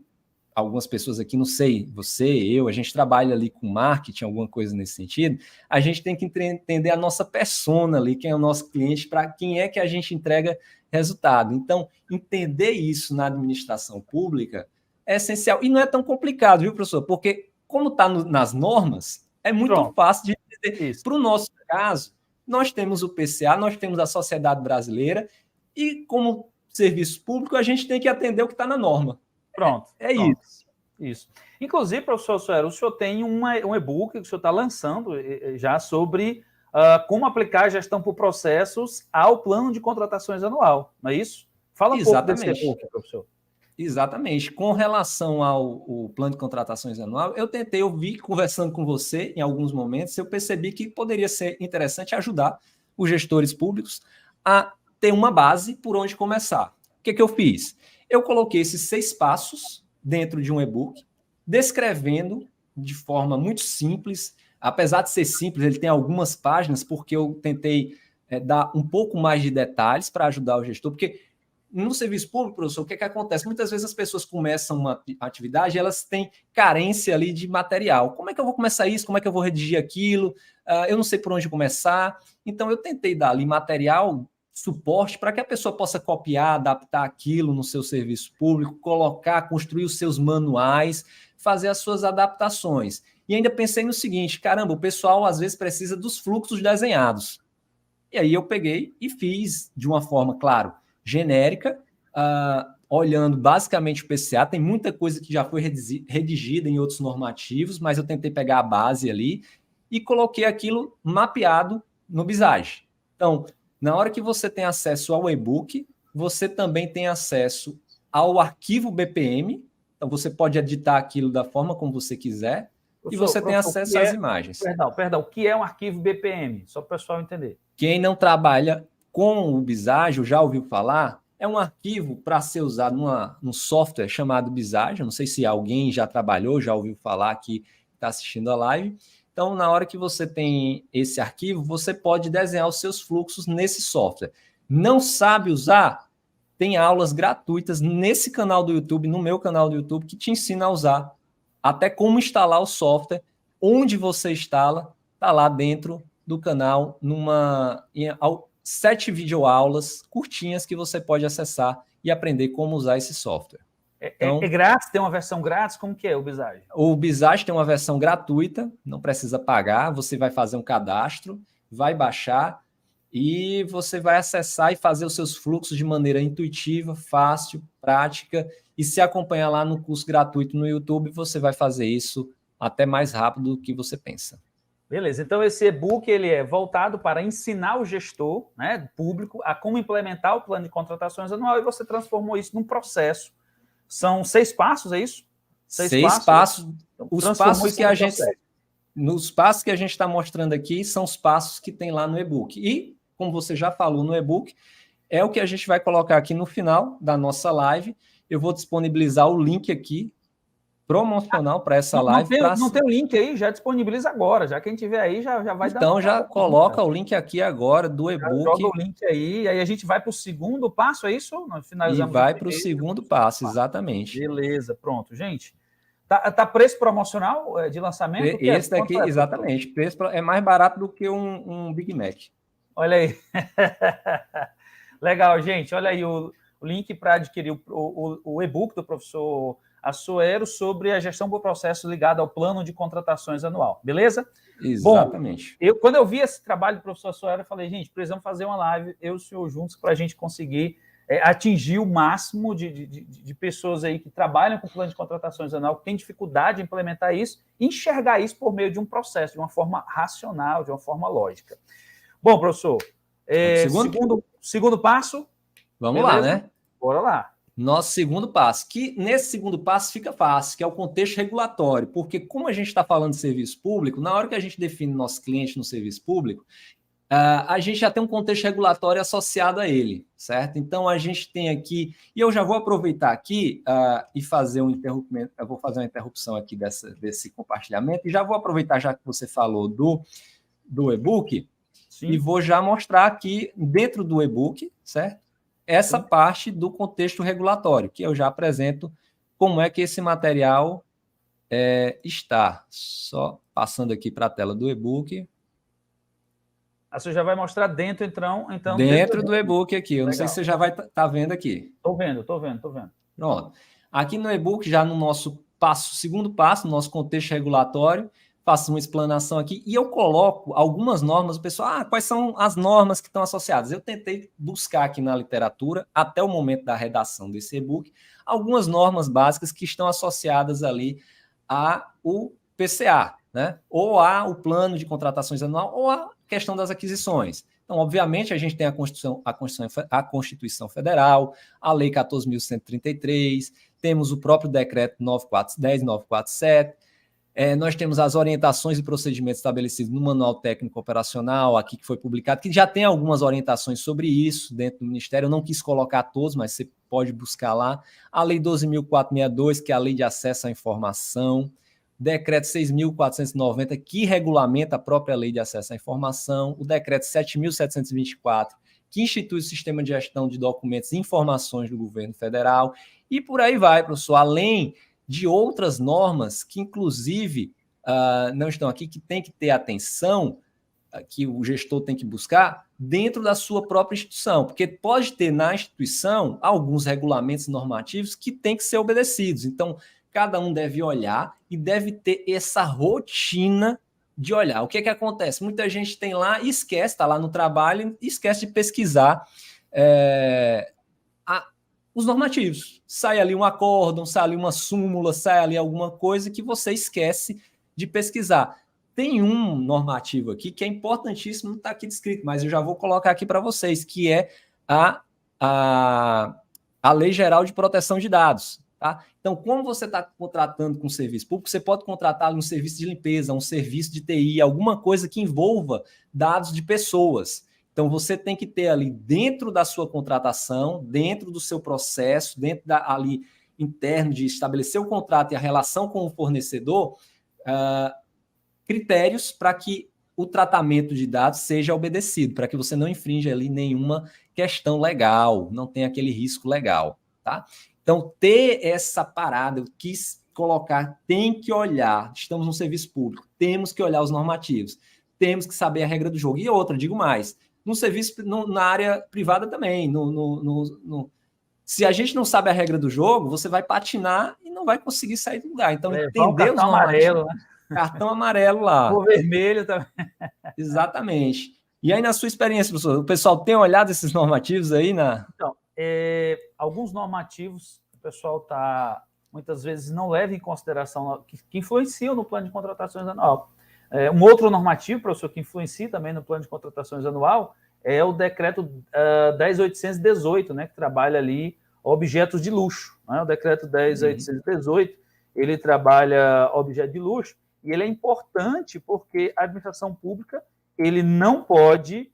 algumas pessoas aqui, não sei, você, eu, a gente trabalha ali com marketing, alguma coisa nesse sentido, a gente tem que entender a nossa persona ali, quem é o nosso cliente, para quem é que a gente entrega resultado. Então, entender isso na administração pública é essencial. E não é tão complicado, viu, professor? Porque, como está nas normas, é muito fácil de entender. Para o nosso caso, nós temos o PCA, nós temos a Sociedade Brasileira, e como serviço público, a gente tem que atender o que está na norma. Pronto. Pronto. Isso. Inclusive, professor Suero, o senhor tem um e-book que o senhor está lançando já sobre como aplicar a gestão por processos ao plano de contratações anual, não é isso? Fala um pouco desse e-book, professor. Exatamente. Com relação ao plano de contratações anual, eu vi conversando com você em alguns momentos, eu percebi que poderia ser interessante ajudar os gestores públicos a ter uma base por onde começar. O que eu fiz? Eu coloquei esses 6 passos dentro de um e-book, descrevendo de forma muito simples. Apesar de ser simples, ele tem algumas páginas, porque eu tentei dar um pouco mais de detalhes para ajudar o gestor, porque no serviço público, professor, o que acontece? Muitas vezes as pessoas começam uma atividade e elas têm carência ali de material. Como é que eu vou começar isso? Como é que eu vou redigir aquilo? Eu não sei por onde começar. Então, eu tentei dar ali material, suporte, para que a pessoa possa copiar, adaptar aquilo no seu serviço público, colocar, construir os seus manuais, fazer as suas adaptações. E ainda pensei no seguinte, caramba, o pessoal às vezes precisa dos fluxos desenhados. E aí eu peguei e fiz de uma forma, claro, genérica, olhando basicamente o PCA. Tem muita coisa que já foi redigida em outros normativos, mas eu tentei pegar a base ali e coloquei aquilo mapeado no Visage. Então, na hora que você tem acesso ao e-book, você também tem acesso ao arquivo BPM. Então, você pode editar aquilo da forma como você quiser e você tem acesso às imagens. Perdão, o que é um arquivo BPM? Só para o pessoal entender. Quem não trabalha com o Visage, já ouviu falar, é um arquivo para ser usado num software chamado Visage. Não sei se alguém já trabalhou, já ouviu falar que está assistindo a live. Então, na hora que você tem esse arquivo, você pode desenhar os seus fluxos nesse software. Não sabe usar? Tem aulas gratuitas nesse canal do YouTube, no meu canal do YouTube, que te ensina a usar. Até como instalar o software, onde você instala, está lá dentro do canal, 7 videoaulas curtinhas que você pode acessar e aprender como usar esse software. Então, é grátis? Tem uma versão grátis? Como que é o Visage? O Visage tem uma versão gratuita, não precisa pagar, você vai fazer um cadastro, vai baixar e você vai acessar e fazer os seus fluxos de maneira intuitiva, fácil, prática, e se acompanhar lá no curso gratuito no YouTube, você vai fazer isso até mais rápido do que você pensa. Beleza, então esse e-book ele é voltado para ensinar o gestor, né, público a como implementar o plano de contratações anual, e você transformou isso num processo. São 6 passos, é isso? 6 passos. Então, os passos que a gente, nos passos que a gente está mostrando aqui são os passos que tem lá no e-book. E, como você já falou no e-book, é o que a gente vai colocar aqui no final da nossa live. Eu vou disponibilizar o link aqui, promocional para essa live. Não tem o link aí? Já disponibiliza agora. Já quem tiver aí já vai dar. Então já coloca o link aqui agora do e-book. Joga o link aí a gente vai para o segundo passo, é isso? Nós finalizamos. E vai para o segundo passo, exatamente. Beleza, pronto. Gente, tá preço promocional de lançamento? Esse daqui, exatamente. Preço é mais barato do que um Big Mac. Olha aí. Legal, gente. Olha aí o link para adquirir o e-book do professor Assuero sobre a gestão por processo ligada ao plano de contratações anual. Beleza? Exatamente. Bom, quando eu vi esse trabalho do professor Assuero, eu falei, gente, precisamos fazer uma live, eu e o senhor juntos, para a gente conseguir atingir o máximo de pessoas aí que trabalham com plano de contratações anual, que tem dificuldade em implementar isso, e enxergar isso por meio de um processo, de uma forma racional, de uma forma lógica. Bom, professor, segundo passo. Vamos lá, né? Bora lá. Nosso segundo passo, que nesse segundo passo fica fácil, que é o contexto regulatório, porque como a gente está falando de serviço público, na hora que a gente define nosso cliente no serviço público, a gente já tem um contexto regulatório associado a ele, certo? Então, a gente tem aqui, e eu já vou aproveitar aqui e fazer um interrompimento, eu vou fazer uma interrupção aqui desse compartilhamento, e já vou aproveitar, já que você falou do e-book, sim, e vou já mostrar aqui, dentro do e-book, certo? Essa parte do contexto regulatório, que eu já apresento como é que esse material está. Só passando aqui para a tela do e-book. Você já vai mostrar dentro, então dentro do e-book aqui. Eu Legal. Não sei se você já vai estar vendo aqui. Estou vendo. Pronto. Aqui no e-book, já no nosso segundo passo, no nosso contexto regulatório, faço uma explanação aqui e eu coloco algumas normas. O pessoal, quais são as normas que estão associadas? Eu tentei buscar aqui na literatura, até o momento da redação desse e-book, algumas normas básicas que estão associadas ali ao PCA, né? Ou ao plano de contratações anual, ou à questão das aquisições. Então, obviamente, a gente tem a Constituição Federal, a Lei 14.133, temos o próprio Decreto 10947, nós temos as orientações e procedimentos estabelecidos no Manual Técnico Operacional, aqui que foi publicado, que já tem algumas orientações sobre isso dentro do Ministério. Eu não quis colocar todos, mas você pode buscar lá. A Lei 12.462, que é a Lei de Acesso à Informação. Decreto 6.490, que regulamenta a própria Lei de Acesso à Informação. O Decreto 7.724, que institui o Sistema de Gestão de Documentos e Informações do Governo Federal. E por aí vai, professor, além de outras normas que, inclusive, não estão aqui, que tem que ter atenção, que o gestor tem que buscar dentro da sua própria instituição, porque pode ter na instituição alguns regulamentos normativos que têm que ser obedecidos. Então, cada um deve olhar e deve ter essa rotina de olhar. O que acontece? Muita gente tem lá e esquece, está lá no trabalho e esquece de pesquisar os normativos. Sai ali um acórdão, sai ali uma súmula, sai ali alguma coisa que você esquece de pesquisar. Tem um normativo aqui que é importantíssimo, não está aqui descrito, mas eu já vou colocar aqui para vocês, que é a Lei Geral de Proteção de Dados. Tá? Então, como você está contratando com serviço público, você pode contratar um serviço de limpeza, um serviço de TI, alguma coisa que envolva dados de pessoas. Então, você tem que ter ali dentro da sua contratação, dentro do seu processo, dentro ali interno de estabelecer o contrato e a relação com o fornecedor, critérios para que o tratamento de dados seja obedecido, para que você não infrinja ali nenhuma questão legal, não tenha aquele risco legal, tá? Então, ter essa parada, eu quis colocar, tem que olhar, estamos no serviço público, temos que olhar os normativos, temos que saber a regra do jogo. E outra, digo mais, no serviço, na área privada também, Se a gente não sabe a regra do jogo, você vai patinar e não vai conseguir sair do lugar. Então, levar entender os cartão amarelo, né? Cartão amarelo lá. O vermelho também. Exatamente. E aí, na sua experiência, professor, o pessoal tem olhado esses normativos aí na... Então, alguns normativos o pessoal muitas vezes não leva em consideração, que influenciam no plano de contratações anual. Um outro normativo, professor, que influencia também no plano de contratações anual é o decreto 10.818, né, que trabalha ali objetos de luxo. Né? O decreto 10.818, ele trabalha objeto de luxo, e ele é importante porque a administração pública ele não pode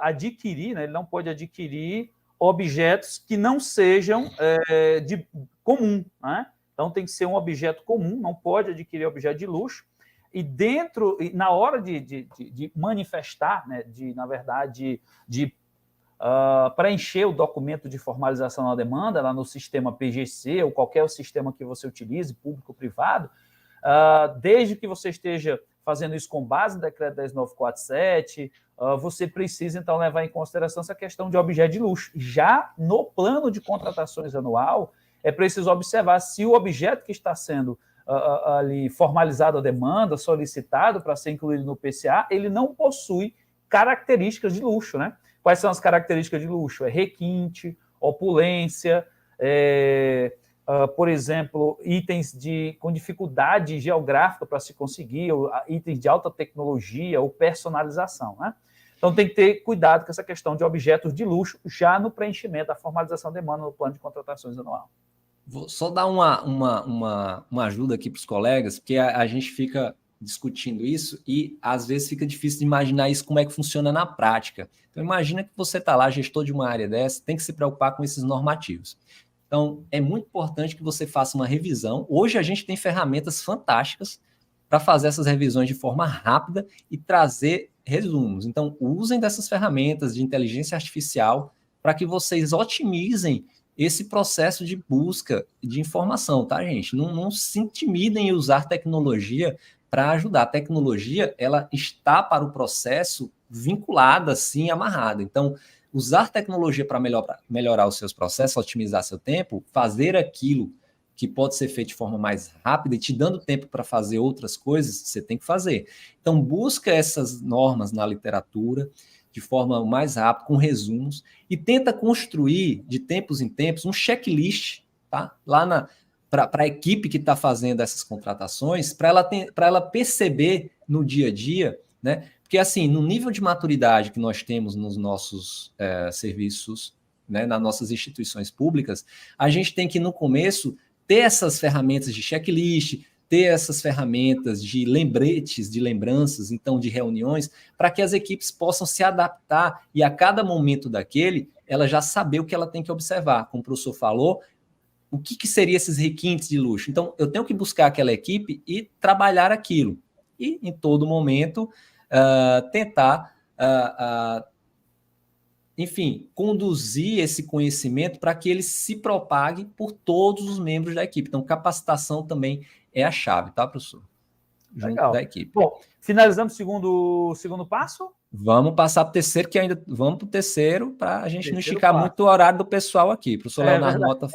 adquirir, né, ele não pode adquirir objetos que não sejam de comum, né? Então tem que ser um objeto comum, não pode adquirir objeto de luxo. E na hora de manifestar, né, na verdade, preencher o documento de formalização da demanda lá no sistema PGC ou qualquer sistema que você utilize, público ou privado, desde que você esteja fazendo isso com base no decreto 10.947, você precisa, então, levar em consideração essa questão de objeto de luxo. Já no plano de contratações anual, é preciso observar se o objeto que está sendo ali formalizado a demanda, solicitado para ser incluído no PCA, ele não possui características de luxo, né? Quais são as características de luxo? É requinte, opulência, por exemplo, itens com dificuldade geográfica para se conseguir, ou itens de alta tecnologia ou personalização, né? Então, tem que ter cuidado com essa questão de objetos de luxo já no preenchimento da formalização de demanda no plano de contratações anual. Vou só dar uma ajuda aqui para os colegas, porque a gente fica discutindo isso e, às vezes, fica difícil de imaginar isso, como é que funciona na prática. Então, imagina que você está lá, gestor de uma área dessa, tem que se preocupar com esses normativos. Então, é muito importante que você faça uma revisão. Hoje, a gente tem ferramentas fantásticas para fazer essas revisões de forma rápida e trazer resumos. Então, usem dessas ferramentas de inteligência artificial para que vocês otimizem esse processo de busca de informação, tá, gente? Não se intimidem em usar tecnologia para ajudar. A tecnologia, ela está para o processo vinculada, assim, amarrada. Então, usar tecnologia para melhorar os seus processos, otimizar seu tempo, fazer aquilo que pode ser feito de forma mais rápida e te dando tempo para fazer outras coisas, você tem que fazer. Então, busca essas normas na literatura de forma mais rápida, com resumos, e tenta construir, de tempos em tempos, um checklist, tá? Lá para a equipe que está fazendo essas contratações, para ela perceber no dia a dia, né? Porque, assim, no nível de maturidade que nós temos nos nossos serviços, né, nas nossas instituições públicas, a gente tem que, no começo, ter essas ferramentas de checklist, ter essas ferramentas de lembretes, de lembranças, então, de reuniões, para que as equipes possam se adaptar e, a cada momento daquele, ela já saber o que ela tem que observar. Como o professor falou, o que seriam esses requintes de luxo? Então, eu tenho que buscar aquela equipe e trabalhar aquilo. E, em todo momento, tentar, enfim, conduzir esse conhecimento para que ele se propague por todos os membros da equipe. Então, capacitação também é a chave, tá, professor? Junto Legal. Da equipe. Bom, finalizamos o segundo passo? Vamos passar para o terceiro, que ainda vamos para o terceiro, para a gente não esticar muito o horário do pessoal aqui. O professor Leonardo Mota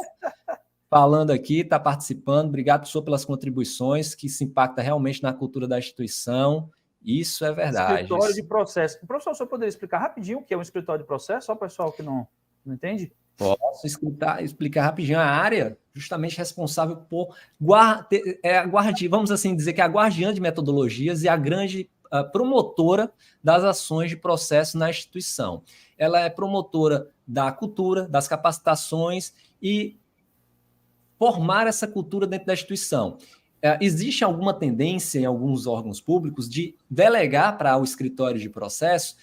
falando aqui, está participando. Obrigado, professor, pelas contribuições, que se impacta realmente na cultura da instituição. Isso é verdade. Escritório de processo. Professor, o senhor poderia explicar rapidinho o que é um escritório de processo? Só o pessoal que não entende? Posso explicar rapidinho. A área justamente responsável por vamos assim dizer que é a guardiã de metodologias e a grande promotora das ações de processo na instituição. Ela é promotora da cultura, das capacitações e formar essa cultura dentro da instituição. Existe alguma tendência em alguns órgãos públicos de delegar para o escritório de processo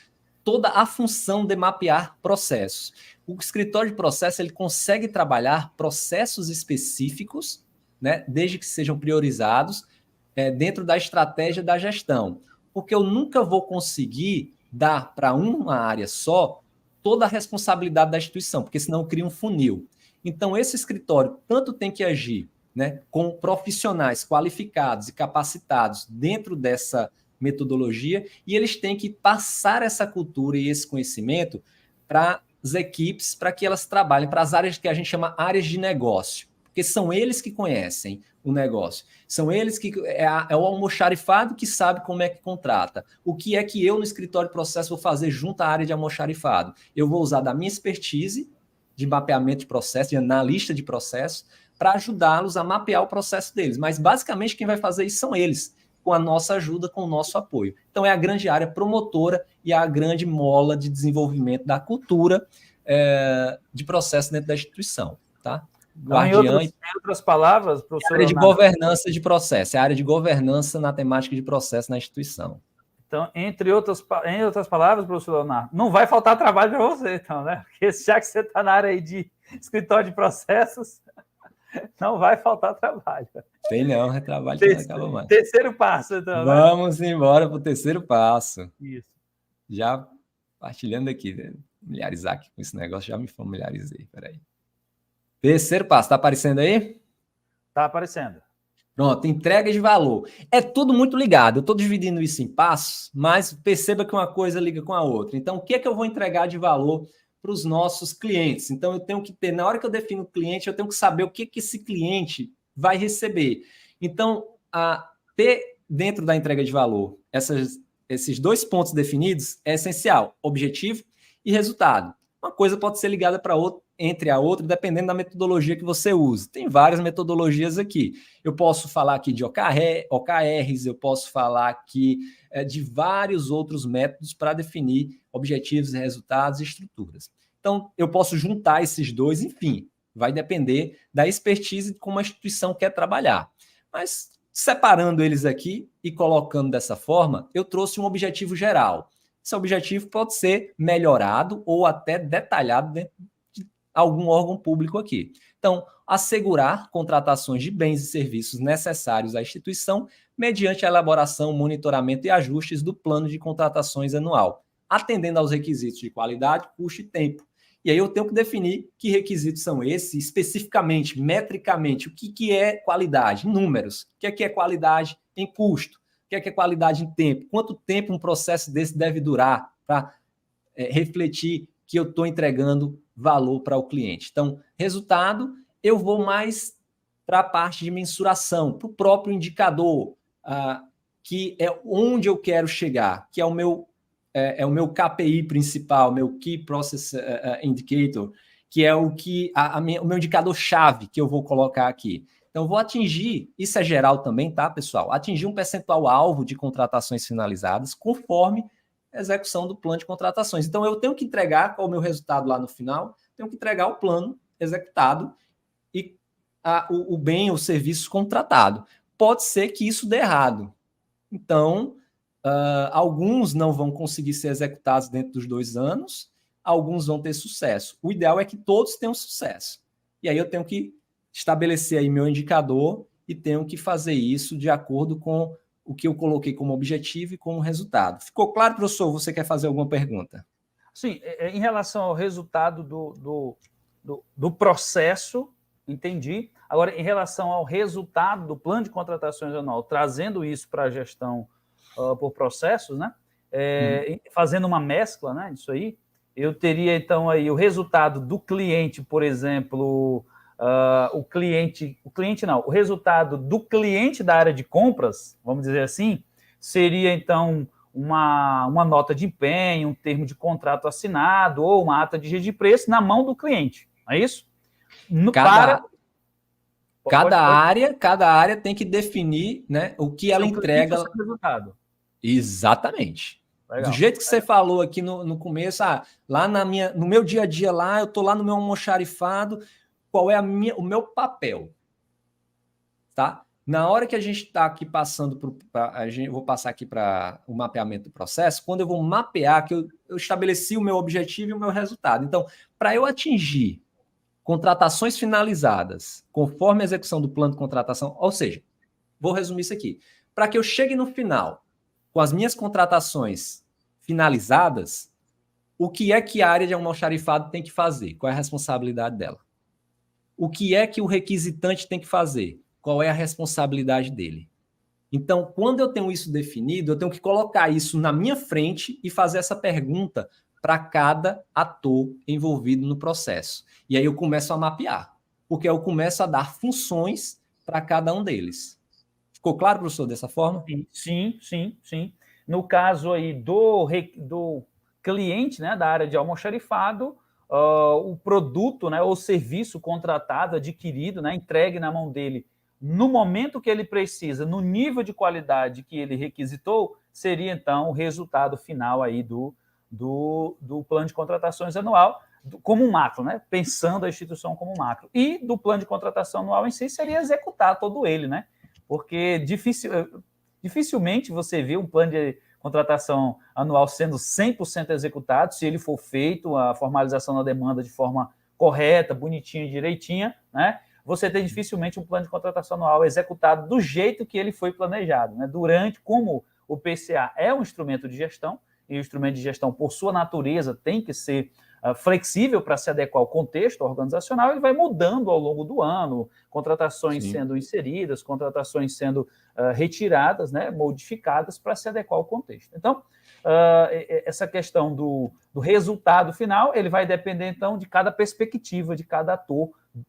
toda a função de mapear processos. O escritório de processo ele consegue trabalhar processos específicos, né, desde que sejam priorizados dentro da estratégia da gestão. Porque eu nunca vou conseguir dar para uma área só toda a responsabilidade da instituição, porque senão cria um funil. Então, esse escritório tanto tem que agir, né, com profissionais qualificados e capacitados dentro dessa metodologia, e eles têm que passar essa cultura e esse conhecimento para equipes para que elas trabalhem para as áreas que a gente chama áreas de negócio, porque são eles que conhecem o negócio, são eles que é o almoxarifado que sabe como é que contrata. O que é que eu no escritório de processo vou fazer junto à área de almoxarifado? Eu vou usar da minha expertise de mapeamento de processo, de analista de processo, para ajudá-los a mapear o processo deles. Mas basicamente quem vai fazer isso são eles, com a nossa ajuda, com o nosso apoio. Então é a grande área promotora e a grande mola de desenvolvimento da cultura de processo dentro da instituição, tá? Em outras palavras, professor, a área de governança de processo, é a área de governança na temática de processo na instituição. Então, em outras palavras, professor Leonardo, não vai faltar trabalho para você, então, né? Porque já que você está na área aí de escritório de processos, não vai faltar trabalho. Tem não, é trabalho que não acaba mais. Terceiro passo, então. Vamos embora para o terceiro passo. Isso. Já partilhando aqui, né? Familiarizar aqui com esse negócio, já me familiarizei, peraí. Terceiro passo, está aparecendo aí? Está aparecendo. Pronto, entrega de valor. É tudo muito ligado. Eu estou dividindo isso em passos, mas perceba que uma coisa liga com a outra. Então, o que é que eu vou entregar de valor para os nossos clientes? Então, eu tenho que ter, na hora que eu defino o cliente, eu tenho que saber o que que esse cliente vai receber. Então, ter dentro da entrega de valor esses dois pontos definidos é essencial: objetivo e resultado. Uma coisa pode ser ligada para outra, entre a outra, dependendo da metodologia que você usa. Tem várias metodologias aqui. Eu posso falar aqui de OKRs, eu posso falar aqui de vários outros métodos para definir objetivos, resultados e estruturas. Então, eu posso juntar esses dois, enfim, vai depender da expertise de como a instituição quer trabalhar. Mas, separando eles aqui e colocando dessa forma, eu trouxe um objetivo geral. Esse objetivo pode ser melhorado ou até detalhado dentro de algum órgão público aqui. Então, assegurar contratações de bens e serviços necessários à instituição mediante a elaboração, monitoramento e ajustes do plano de contratações anual, atendendo aos requisitos de qualidade, custo e tempo. E aí eu tenho que definir que requisitos são esses, especificamente, metricamente, o que é qualidade, em números, o que é qualidade em custo, o que é qualidade em tempo, quanto tempo um processo desse deve durar para refletir que eu estou entregando valor para o cliente. Então, resultado, eu vou mais para a parte de mensuração, para o próprio indicador, que é onde eu quero chegar, que é o meu KPI principal, meu Key Process Indicator, que é o meu indicador-chave que eu vou colocar aqui. Então, vou atingir, isso é geral também, tá, pessoal? Atingir um percentual alvo de contratações finalizadas conforme a execução do plano de contratações. Então, eu tenho que entregar qual é o meu resultado lá no final, tenho que entregar o plano executado e o bem ou serviço contratado. Pode ser que isso dê errado. Então, alguns não vão conseguir ser executados dentro dos 2 anos, alguns vão ter sucesso. O ideal é que todos tenham sucesso. E aí eu tenho que estabelecer aí meu indicador e tenho que fazer isso de acordo com o que eu coloquei como objetivo e como resultado. Ficou claro, professor? Você quer fazer alguma pergunta? Sim, em relação ao resultado do processo, entendi. Agora, em relação ao resultado do plano de contratações anual, trazendo isso para a gestão por processos, né? Fazendo uma mescla, né, disso aí, eu teria, então, aí o resultado do cliente, por exemplo, o resultado do cliente da área de compras, vamos dizer assim, seria, então, uma nota de empenho, um termo de contrato assinado ou uma ata de registro de preço na mão do cliente, não é isso? Cada área tem que definir, né, o que ela entrega. Resultado. Exatamente. Legal. Do jeito que você falou aqui no começo, lá no meu dia a dia, lá eu estou lá no meu almoxarifado, qual é o meu papel? Tá? Na hora que a gente está aqui passando eu vou passar aqui para o mapeamento do processo, quando eu vou mapear, que eu estabeleci o meu objetivo e o meu resultado. Então, para eu atingir contratações finalizadas conforme a execução do plano de contratação, ou seja, vou resumir isso aqui. Para que eu chegue no final com as minhas contratações finalizadas, o que é que a área de almoxarifado tem que fazer? Qual é a responsabilidade dela? O que é que o requisitante tem que fazer? Qual é a responsabilidade dele? Então, quando eu tenho isso definido, eu tenho que colocar isso na minha frente e fazer essa pergunta para cada ator envolvido no processo. E aí eu começo a mapear, porque eu começo a dar funções para cada um deles. Ficou claro, professor, dessa forma? Sim, sim, sim. No caso aí do cliente, né, da área de almoxarifado, o produto, né, ou serviço contratado, adquirido, né, entregue na mão dele no momento que ele precisa, no nível de qualidade que ele requisitou, seria então o resultado final aí do plano de contratações anual, como um macro, né? Pensando a instituição como um macro. E do plano de contratação anual em si seria executar todo ele, né? Porque dificilmente você vê um plano de contratação anual sendo 100% executado, se ele for feito, a formalização da demanda de forma correta, bonitinha e direitinha, né? Você tem dificilmente um plano de contratação anual executado do jeito que ele foi planejado, né? Como o PCA é um instrumento de gestão, e o instrumento de gestão, por sua natureza, tem que ser flexível para se adequar ao contexto organizacional, ele vai mudando ao longo do ano, contratações sendo inseridas, contratações sendo retiradas, né, modificadas para se adequar ao contexto. Então, essa questão do resultado final, ele vai depender, então, de cada perspectiva, de cada ator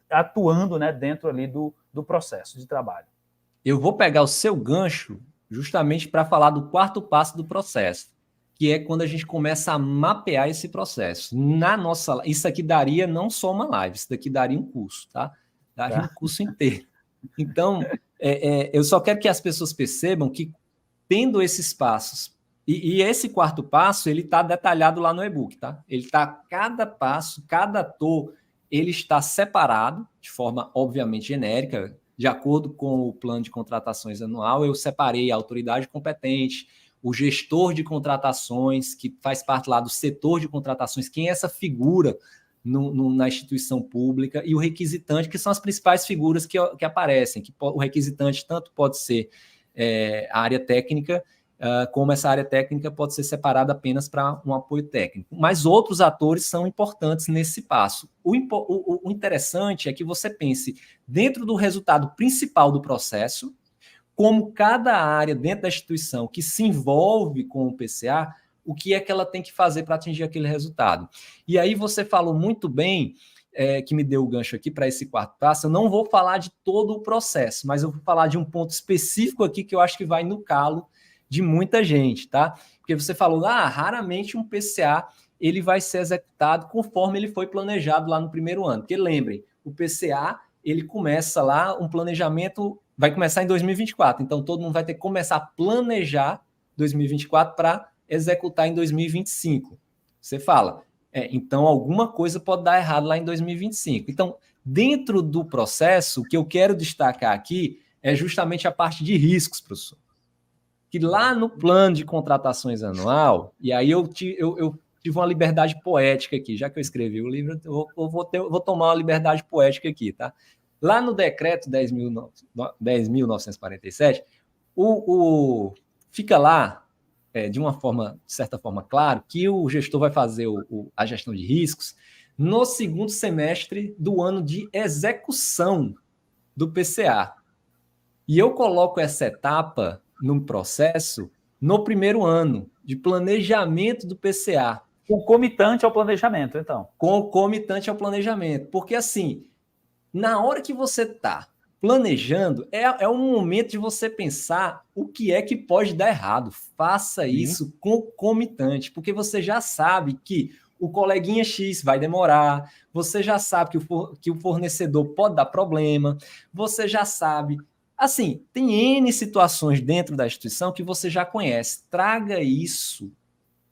atuando, né, dentro ali do processo de trabalho. Eu vou pegar o seu gancho justamente para falar do quarto passo do processo, que é quando a gente começa a mapear esse processo. Isso aqui daria não só uma live, isso daqui daria um curso, tá? Daria um curso inteiro. Então, eu só quero que as pessoas percebam que, tendo esses passos, e esse quarto passo, ele está detalhado lá no e-book, tá? Ele está, cada passo, cada ator, ele está separado, de forma, obviamente, genérica, de acordo com o plano de contratações anual, eu separei a autoridade competente, o gestor de contratações, que faz parte lá do setor de contratações, quem é essa figura na instituição pública, e o requisitante, que são as principais figuras que aparecem. O requisitante tanto pode ser a área técnica, como essa área técnica pode ser separada apenas para um apoio técnico. Mas outros atores são importantes nesse passo. O interessante é que você pense dentro do resultado principal do processo, como cada área dentro da instituição que se envolve com o PCA, o que é que ela tem que fazer para atingir aquele resultado. E aí você falou muito bem, que me deu o gancho aqui para esse quarto passo. Eu não vou falar de todo o processo, mas eu vou falar de um ponto específico aqui que eu acho que vai no calo de muita gente, tá? Porque você falou, raramente um PCA ele vai ser executado conforme ele foi planejado lá no primeiro ano. Porque lembrem, o PCA ele começa lá, um planejamento vai começar em 2024, então todo mundo vai ter que começar a planejar 2024 para executar em 2025. Você fala, então alguma coisa pode dar errado lá em 2025. Então, dentro do processo, o que eu quero destacar aqui é justamente a parte de riscos, professor. Que lá no plano de contratações anual, e aí eu tive uma liberdade poética aqui, já que eu escrevi o livro, eu vou tomar uma liberdade poética aqui, tá? Lá no decreto 10.947, fica lá, de certa forma, claro, que o gestor vai fazer a gestão de riscos no segundo semestre do ano de execução do PCA. E eu coloco essa etapa no processo no primeiro ano de planejamento do PCA. Concomitante ao planejamento, então. Concomitante ao planejamento. Porque, assim, na hora que você está planejando, é um momento de você pensar o que é que pode dar errado. Faça isso concomitante, porque você já sabe que o coleguinha X vai demorar, você já sabe que o fornecedor pode dar problema, você já sabe. Assim, tem N situações dentro da instituição que você já conhece. Traga isso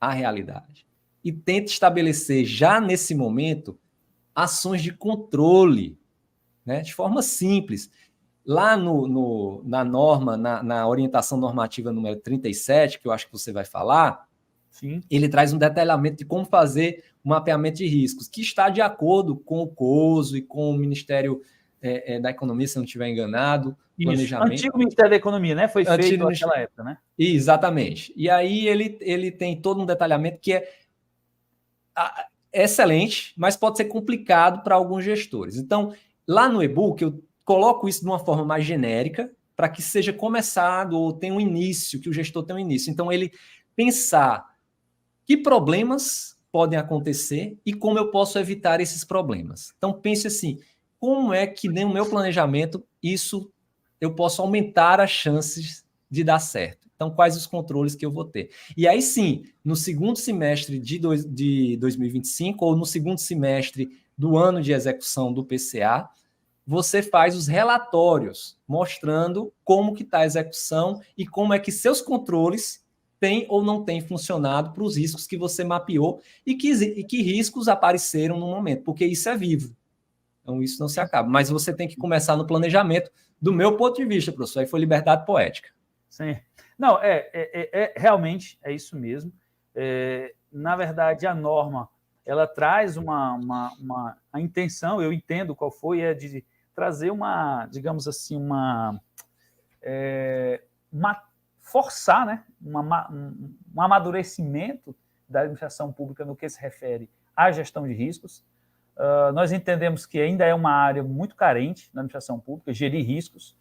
à realidade e tente estabelecer já nesse momento ações de controle, né, de forma simples. Lá na norma, na orientação normativa número 37, que eu acho que você vai falar, ele traz um detalhamento de como fazer o mapeamento de riscos, que está de acordo com o COSO e com o Ministério da Economia, se eu não estiver enganado. Planejamento. Antigo Ministério da Economia, né? Foi feito naquela época, né? Exatamente. E aí ele tem todo um detalhamento que é excelente, mas pode ser complicado para alguns gestores. Então, lá no e-book, eu coloco isso de uma forma mais genérica, para que seja começado ou tenha um início, que o gestor tenha um início. Então, ele pensar que problemas podem acontecer e como eu posso evitar esses problemas. Então, pense assim, como é que no meu planejamento eu posso aumentar as chances de dar certo? Então, quais os controles que eu vou ter? E aí sim, no segundo semestre de 2025 ou no segundo semestre do ano de execução do PCA, você faz os relatórios mostrando como que está a execução e como é que seus controles têm ou não têm funcionado para os riscos que você mapeou e que riscos apareceram no momento, porque isso é vivo. Então, isso não se acaba. Mas você tem que começar no planejamento, do meu ponto de vista, professor. Aí foi liberdade poética. Sim. Não, realmente é isso mesmo. Na verdade, a norma ela traz a intenção, eu entendo qual foi, é de trazer digamos assim, forçar, né, um amadurecimento da administração pública no que se refere à gestão de riscos. Nós entendemos que ainda é uma área muito carente na administração pública, gerir riscos,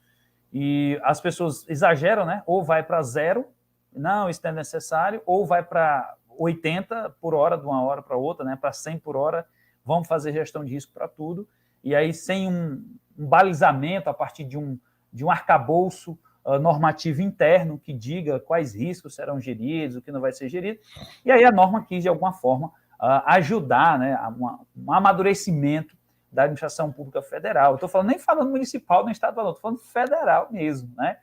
e as pessoas exageram, né? Ou vai para 0, não, isso não é necessário, ou vai para 80 por hora, de uma hora para outra, né? Para 100 por hora, vamos fazer gestão de risco para tudo, e aí sem um balizamento a partir de um arcabouço normativo interno que diga quais riscos serão geridos, o que não vai ser gerido, e aí a norma quis, de alguma forma, ajudar, né, um amadurecimento da administração pública federal. Estou nem falando municipal, nem estadual, estou falando federal mesmo, né,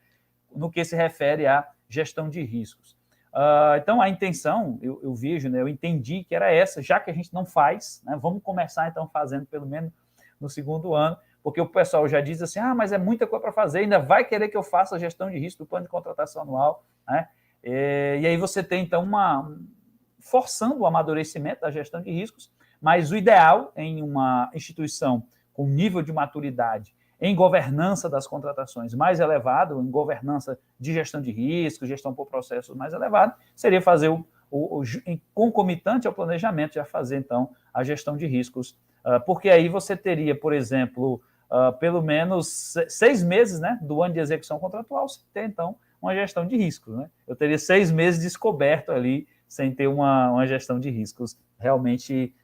no que se refere à gestão de riscos. Então, a intenção, eu vejo, né, eu entendi que era essa, já que a gente não faz, né, vamos começar, então, fazendo pelo menos no segundo ano, porque o pessoal já diz assim, mas é muita coisa para fazer, ainda vai querer que eu faça a gestão de risco do plano de contratação anual, né? E aí você tem, então, forçando o amadurecimento da gestão de riscos, mas o ideal em uma instituição com nível de maturidade em governança das contratações mais elevado, em governança de gestão de riscos, gestão por processos mais elevado, seria fazer concomitante ao planejamento, já fazer, então, a gestão de riscos, porque aí você teria, por exemplo, pelo menos 6 meses, né, do ano de execução contratual, sem ter, então, uma gestão de riscos, né? Eu teria 6 meses descoberto ali, sem ter uma gestão de riscos realmente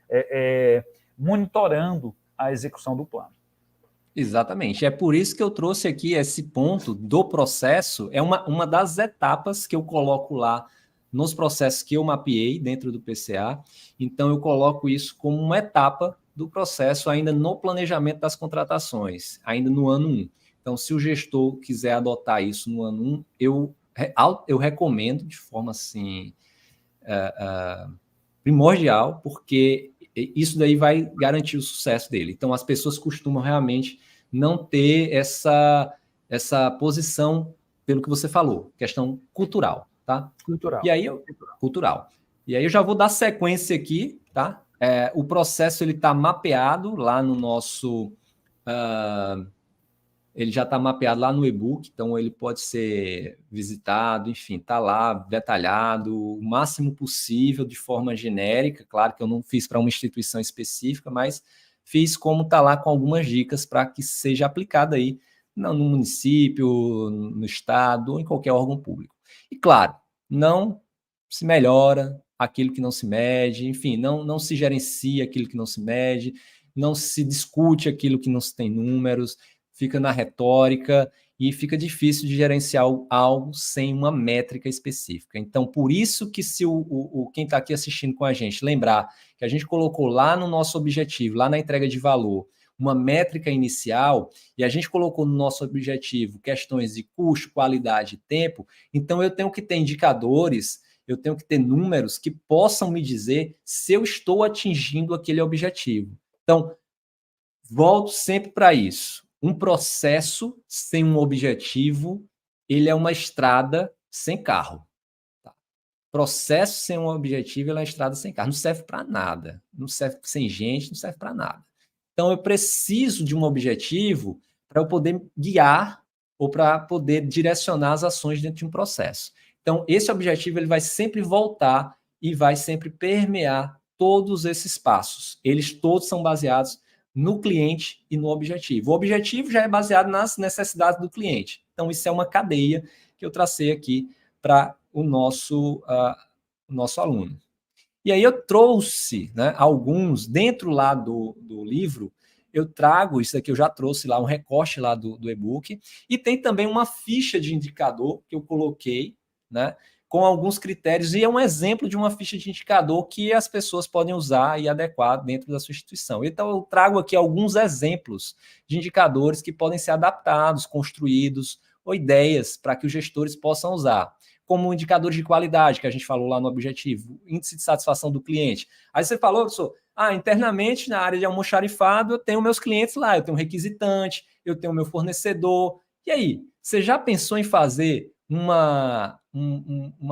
monitorando a execução do plano. Exatamente. É por isso que eu trouxe aqui esse ponto do processo. É uma das etapas que eu coloco lá nos processos que eu mapeei dentro do PCA. Então, eu coloco isso como uma etapa do processo ainda no planejamento das contratações, ainda no ano 1. Então, se o gestor quiser adotar isso no ano 1, eu recomendo de forma assim, primordial, porque isso daí vai garantir o sucesso dele. Então, as pessoas costumam realmente não ter essa posição, pelo que você falou, questão cultural, tá? Cultural. E aí cultural. E aí eu já vou dar sequência aqui, tá? O processo ele está mapeado lá no nosso... ele já está mapeado lá no e-book, então ele pode ser visitado, enfim, está lá detalhado, o máximo possível de forma genérica. Claro que eu não fiz para uma instituição específica, mas fiz como está lá com algumas dicas para que seja aplicado aí no município, no estado ou em qualquer órgão público. E claro, não se melhora aquilo que não se mede, enfim, não se gerencia aquilo que não se mede, não se discute aquilo que não se tem números, fica na retórica e fica difícil de gerenciar algo sem uma métrica específica. Então, por isso que se quem está aqui assistindo com a gente lembrar que a gente colocou lá no nosso objetivo, lá na entrega de valor, uma métrica inicial, e a gente colocou no nosso objetivo questões de custo, qualidade e tempo, então eu tenho que ter indicadores, eu tenho que ter números que possam me dizer se eu estou atingindo aquele objetivo. Então, volto sempre para isso. Um processo sem um objetivo, ele é uma estrada sem carro. Tá? Processo sem um objetivo, ele é uma estrada sem carro. Não serve para nada. Não serve sem gente, não serve para nada. Então, eu preciso de um objetivo para eu poder guiar ou para poder direcionar as ações dentro de um processo. Então, esse objetivo ele vai sempre voltar e vai sempre permear todos esses passos. Eles todos são baseados no cliente e no objetivo. O objetivo já é baseado nas necessidades do cliente. Então, isso é uma cadeia que eu tracei aqui para o nosso aluno. E aí eu trouxe, né, alguns, dentro lá do livro, eu trago, isso aqui eu já trouxe lá, um recorte lá do e-book, e tem também uma ficha de indicador que eu coloquei, né, com alguns critérios, e é um exemplo de uma ficha de indicador que as pessoas podem usar e adequar dentro da sua instituição. Então, eu trago aqui alguns exemplos de indicadores que podem ser adaptados, construídos, ou ideias para que os gestores possam usar, como indicadores de qualidade, que a gente falou lá no objetivo, índice de satisfação do cliente. Aí você falou, professor, internamente, na área de almoxarifado, eu tenho meus clientes lá, eu tenho um requisitante, eu tenho meu fornecedor. E aí, você já pensou em fazer uma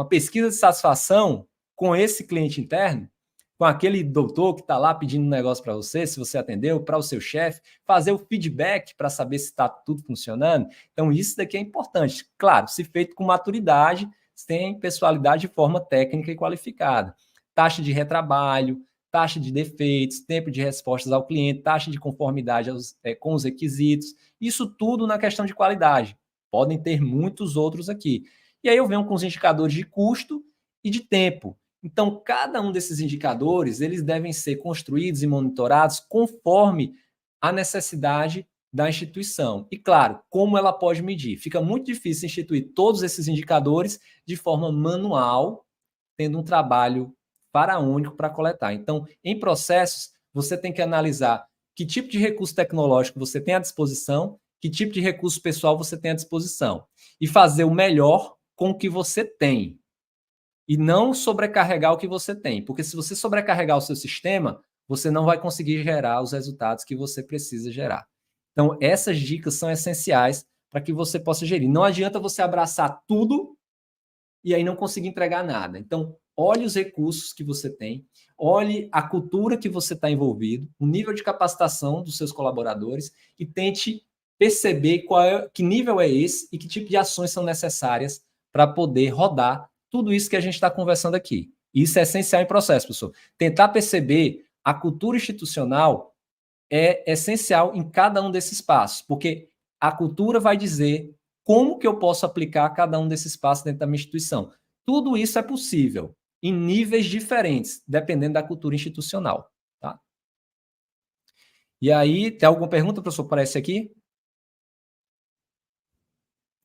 pesquisa de satisfação com esse cliente interno? Com aquele doutor que está lá pedindo um negócio para você, se você atendeu, para o seu chefe, fazer o feedback para saber se está tudo funcionando. Então, isso daqui é importante. Claro, se feito com maturidade, sem pessoalidade de forma técnica e qualificada. Taxa de retrabalho, taxa de defeitos, tempo de respostas ao cliente, taxa de conformidade com os requisitos, isso tudo na questão de qualidade. Podem ter muitos outros aqui. E aí eu venho com os indicadores de custo e de tempo. Então, cada um desses indicadores, eles devem ser construídos e monitorados conforme a necessidade da instituição. E, claro, como ela pode medir. Fica muito difícil instituir todos esses indicadores de forma manual, tendo um trabalho faraônico para coletar. Então, em processos, você tem que analisar que tipo de recurso tecnológico você tem à disposição, que tipo de recurso pessoal você tem à disposição, e fazer o melhor com o que você tem. E não sobrecarregar o que você tem. Porque se você sobrecarregar o seu sistema, você não vai conseguir gerar os resultados que você precisa gerar. Então, essas dicas são essenciais para que você possa gerir. Não adianta você abraçar tudo e aí não conseguir entregar nada. Então, olhe os recursos que você tem, olhe a cultura que você está envolvido, o nível de capacitação dos seus colaboradores e tente perceber que nível é esse e que tipo de ações são necessárias para poder rodar tudo isso que a gente está conversando aqui. Isso é essencial em processo, professor. Tentar perceber a cultura institucional é essencial em cada um desses passos, porque a cultura vai dizer como que eu posso aplicar cada um desses passos dentro da minha instituição. Tudo isso é possível em níveis diferentes, dependendo da cultura institucional. Tá? E aí, tem alguma pergunta, professor? Aparece aqui?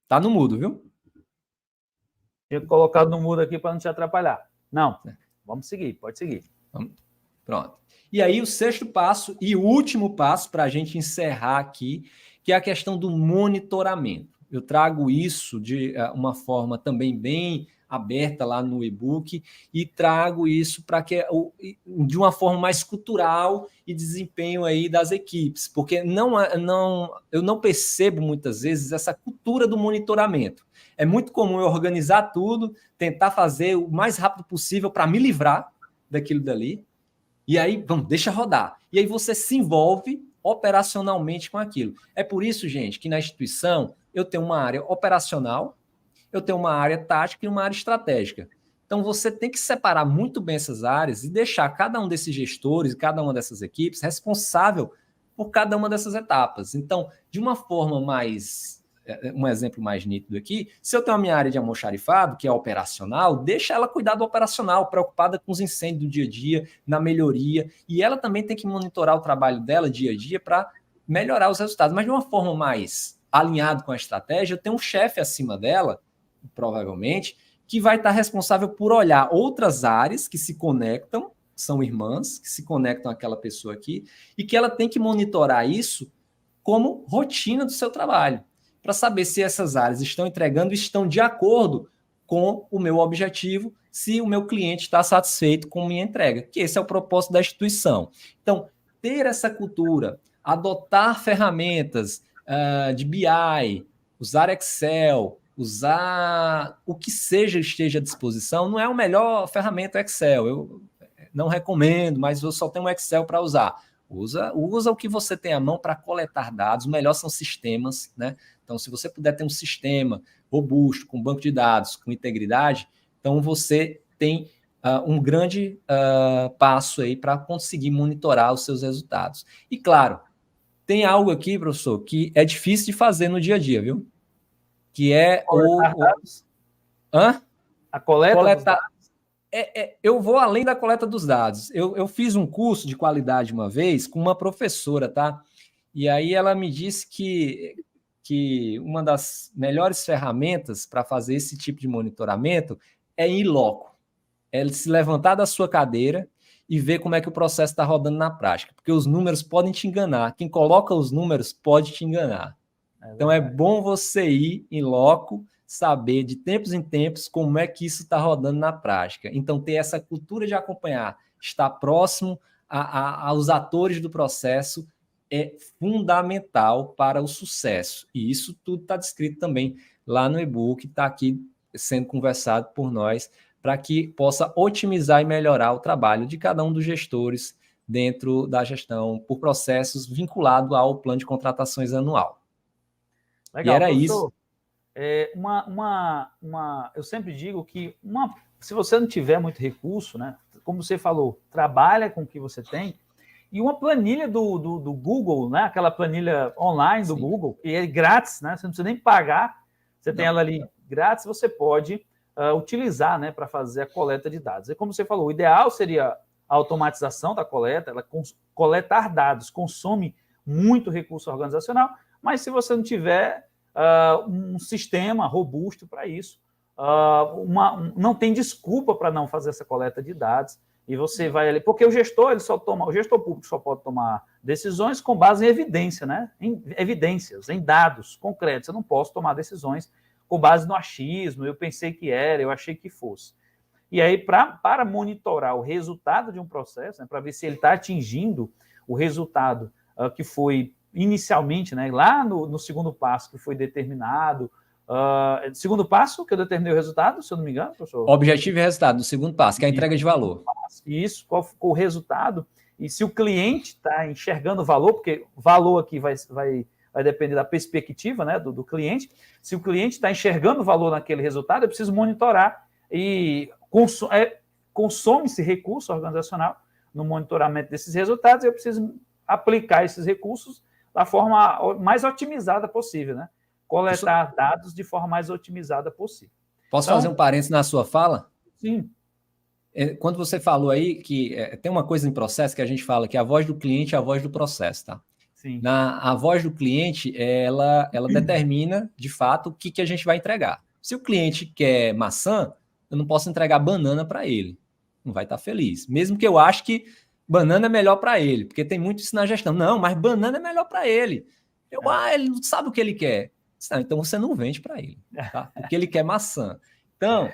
Tá no mudo, viu? Tinha colocado no mudo aqui para não te atrapalhar. Não, vamos seguir, pode seguir. Pronto. E aí o sexto passo e o último passo para a gente encerrar aqui, que é a questão do monitoramento. Eu trago isso de uma forma também bem aberta lá no e-book e trago isso para que de uma forma mais cultural e desempenho aí das equipes, porque eu não percebo muitas vezes essa cultura do monitoramento. É muito comum eu organizar tudo, tentar fazer o mais rápido possível para me livrar daquilo dali, e aí, deixa rodar. E aí você se envolve operacionalmente com aquilo. É por isso, gente, que na instituição eu tenho uma área operacional, eu tenho uma área tática e uma área estratégica. Então você tem que separar muito bem essas áreas e deixar cada um desses gestores, cada uma dessas equipes responsável por cada uma dessas etapas. Então, de uma forma um exemplo mais nítido aqui, se eu tenho a minha área de almoxarifado, que é operacional, deixa ela cuidar do operacional, preocupada com os incêndios do dia a dia, na melhoria, e ela também tem que monitorar o trabalho dela dia a dia para melhorar os resultados, mas de uma forma mais alinhada com a estratégia, eu tenho um chefe acima dela, provavelmente, que vai estar responsável por olhar outras áreas que se conectam, são irmãs, que se conectam àquela pessoa aqui, e que ela tem que monitorar isso como rotina do seu trabalho, para saber se essas áreas estão entregando e estão de acordo com o meu objetivo, se o meu cliente está satisfeito com minha entrega, que esse é o propósito da instituição. Então, ter essa cultura, adotar ferramentas de BI, usar Excel, usar o que esteja à disposição, não é a melhor ferramenta Excel, eu não recomendo, mas eu só tenho um Excel para usar. Usa o que você tem à mão para coletar dados, o melhor são sistemas, né? Então, se você puder ter um sistema robusto, com banco de dados, com integridade, então você tem um grande passo aí para conseguir monitorar os seus resultados. E, claro, tem algo aqui, professor, que é difícil de fazer no dia a dia, viu? Que é A coleta? coletar. Eu vou além da coleta dos dados. Eu fiz um curso de qualidade uma vez com uma professora, tá? E aí ela me disse que uma das melhores ferramentas para fazer esse tipo de monitoramento é in loco. É se levantar da sua cadeira e ver como é que o processo está rodando na prática. Porque os números podem te enganar. Quem coloca os números pode te enganar. Então é bom você ir em loco, saber de tempos em tempos como é que isso está rodando na prática. Então ter essa cultura de acompanhar, estar próximo aos atores do processo é fundamental para o sucesso. E isso tudo está descrito também lá no e-book, está aqui sendo conversado por nós, para que possa otimizar e melhorar o trabalho de cada um dos gestores dentro da gestão por processos vinculados ao plano de contratações anual. Legal, e era professor. isso. Eu sempre digo que se você não tiver muito recurso, né, como você falou, trabalha com o que você tem, e uma planilha do Google, né, aquela planilha online do Google, que é grátis, né, você não precisa nem pagar, você tem ela ali grátis, você pode utilizar, né, para fazer a coleta de dados. E como você falou, o ideal seria a automatização da coleta, ela coletar dados consome muito recurso organizacional, mas se você não tiver um sistema robusto para isso, não tem desculpa para não fazer essa coleta de dados, e você vai ali, porque o gestor público só pode tomar decisões com base em evidência, né? Em evidências, em dados concretos. Eu não posso tomar decisões com base no achismo, eu pensei que era, eu achei que fosse. E aí, para monitorar o resultado de um processo, né, para ver se ele está atingindo o resultado que foi inicialmente, né, lá no segundo passo que foi determinado, segundo passo que eu determinei o resultado, se eu não me engano, professor? Objetivo e resultado do segundo passo, que é a entrega de valor. Isso, qual ficou o resultado, e se o cliente está enxergando o valor, porque valor aqui vai depender da perspectiva, né, do cliente, se o cliente está enxergando o valor naquele resultado, eu preciso monitorar, e consome-se recurso organizacional no monitoramento desses resultados, e eu preciso aplicar esses recursos da forma mais otimizada possível, né? Coletar dados de forma mais otimizada possível. Posso fazer um parênteses na sua fala? Sim. Quando você falou aí que tem uma coisa em processo que a gente fala que a voz do cliente é a voz do processo, tá? Sim. A voz do cliente, ela determina, de fato, o que a gente vai entregar. Se o cliente quer maçã, eu não posso entregar banana para ele. Não vai estar feliz. Mesmo que eu ache que banana é melhor para ele, porque tem muito isso na gestão. Não, mas banana é melhor para ele. Ele não sabe o que ele quer. Então você não vende para ele, tá? Porque ele quer maçã. Então,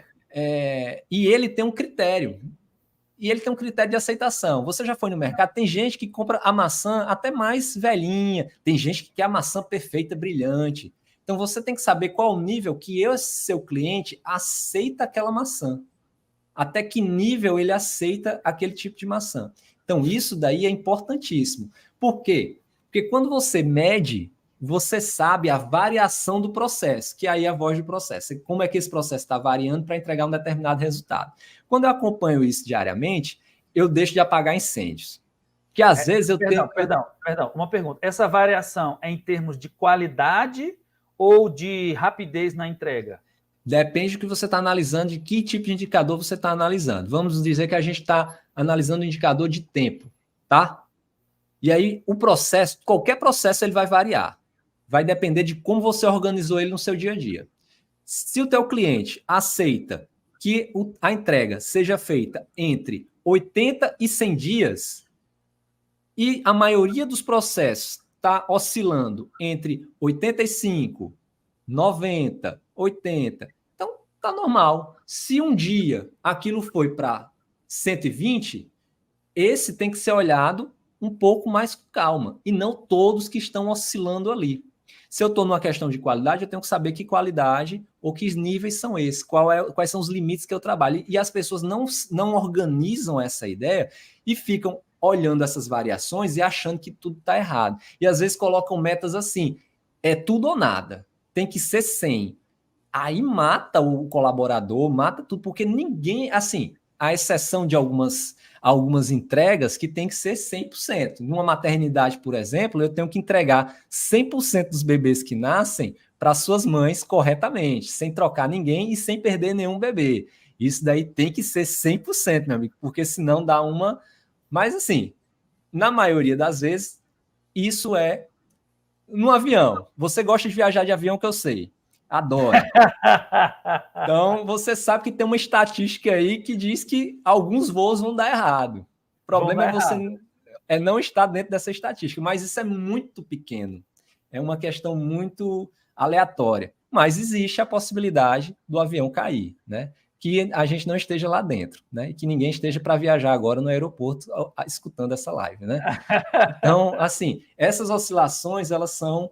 e ele tem um critério. E ele tem um critério de aceitação. Você já foi no mercado, tem gente que compra a maçã até mais velhinha, tem gente que quer a maçã perfeita, brilhante. Então você tem que saber qual o nível que seu cliente aceita aquela maçã. Até que nível ele aceita aquele tipo de maçã. Então isso daí é importantíssimo. Por quê? Porque quando você mede, você sabe a variação do processo, que aí é a voz do processo. Como é que esse processo está variando para entregar um determinado resultado. Quando eu acompanho isso diariamente, eu deixo de apagar incêndios. Que às vezes eu tenho... Perdão, uma pergunta. Essa variação é em termos de qualidade ou de rapidez na entrega? Depende do que você está analisando, de que tipo de indicador você está analisando. Vamos dizer que a gente está analisando o indicador de tempo, tá? E aí o processo, qualquer processo, ele vai variar. Vai depender de como você organizou ele no seu dia a dia. Se o teu cliente aceita que a entrega seja feita entre 80 e 100 dias, e a maioria dos processos está oscilando entre 85, 90, 80, então está normal. Se um dia aquilo foi para 120, esse tem que ser olhado um pouco mais com calma, e não todos que estão oscilando ali. Se eu estou numa questão de qualidade, eu tenho que saber que qualidade ou que níveis são esses, quais são os limites que eu trabalho. E as pessoas não organizam essa ideia e ficam olhando essas variações e achando que tudo está errado. E às vezes colocam metas assim, é tudo ou nada, tem que ser 100. Aí mata o colaborador, mata tudo, porque ninguém, assim, à exceção de algumas entregas que tem que ser 100%. Numa maternidade, por exemplo, eu tenho que entregar 100% dos bebês que nascem para suas mães corretamente, sem trocar ninguém e sem perder nenhum bebê. Isso daí tem que ser 100%, meu amigo, porque senão dá uma... Mas, assim, na maioria das vezes, isso é no avião. Você gosta de viajar de avião, que eu sei. Adora. Então, você sabe que tem uma estatística aí que diz que alguns voos vão dar errado. O problema é você não estar dentro dessa estatística, mas isso é muito pequeno. É uma questão muito aleatória. Mas existe a possibilidade do avião cair, né? Que a gente não esteja lá dentro, né? E que ninguém esteja para viajar agora no aeroporto escutando essa live, né? Então, assim, essas oscilações, elas são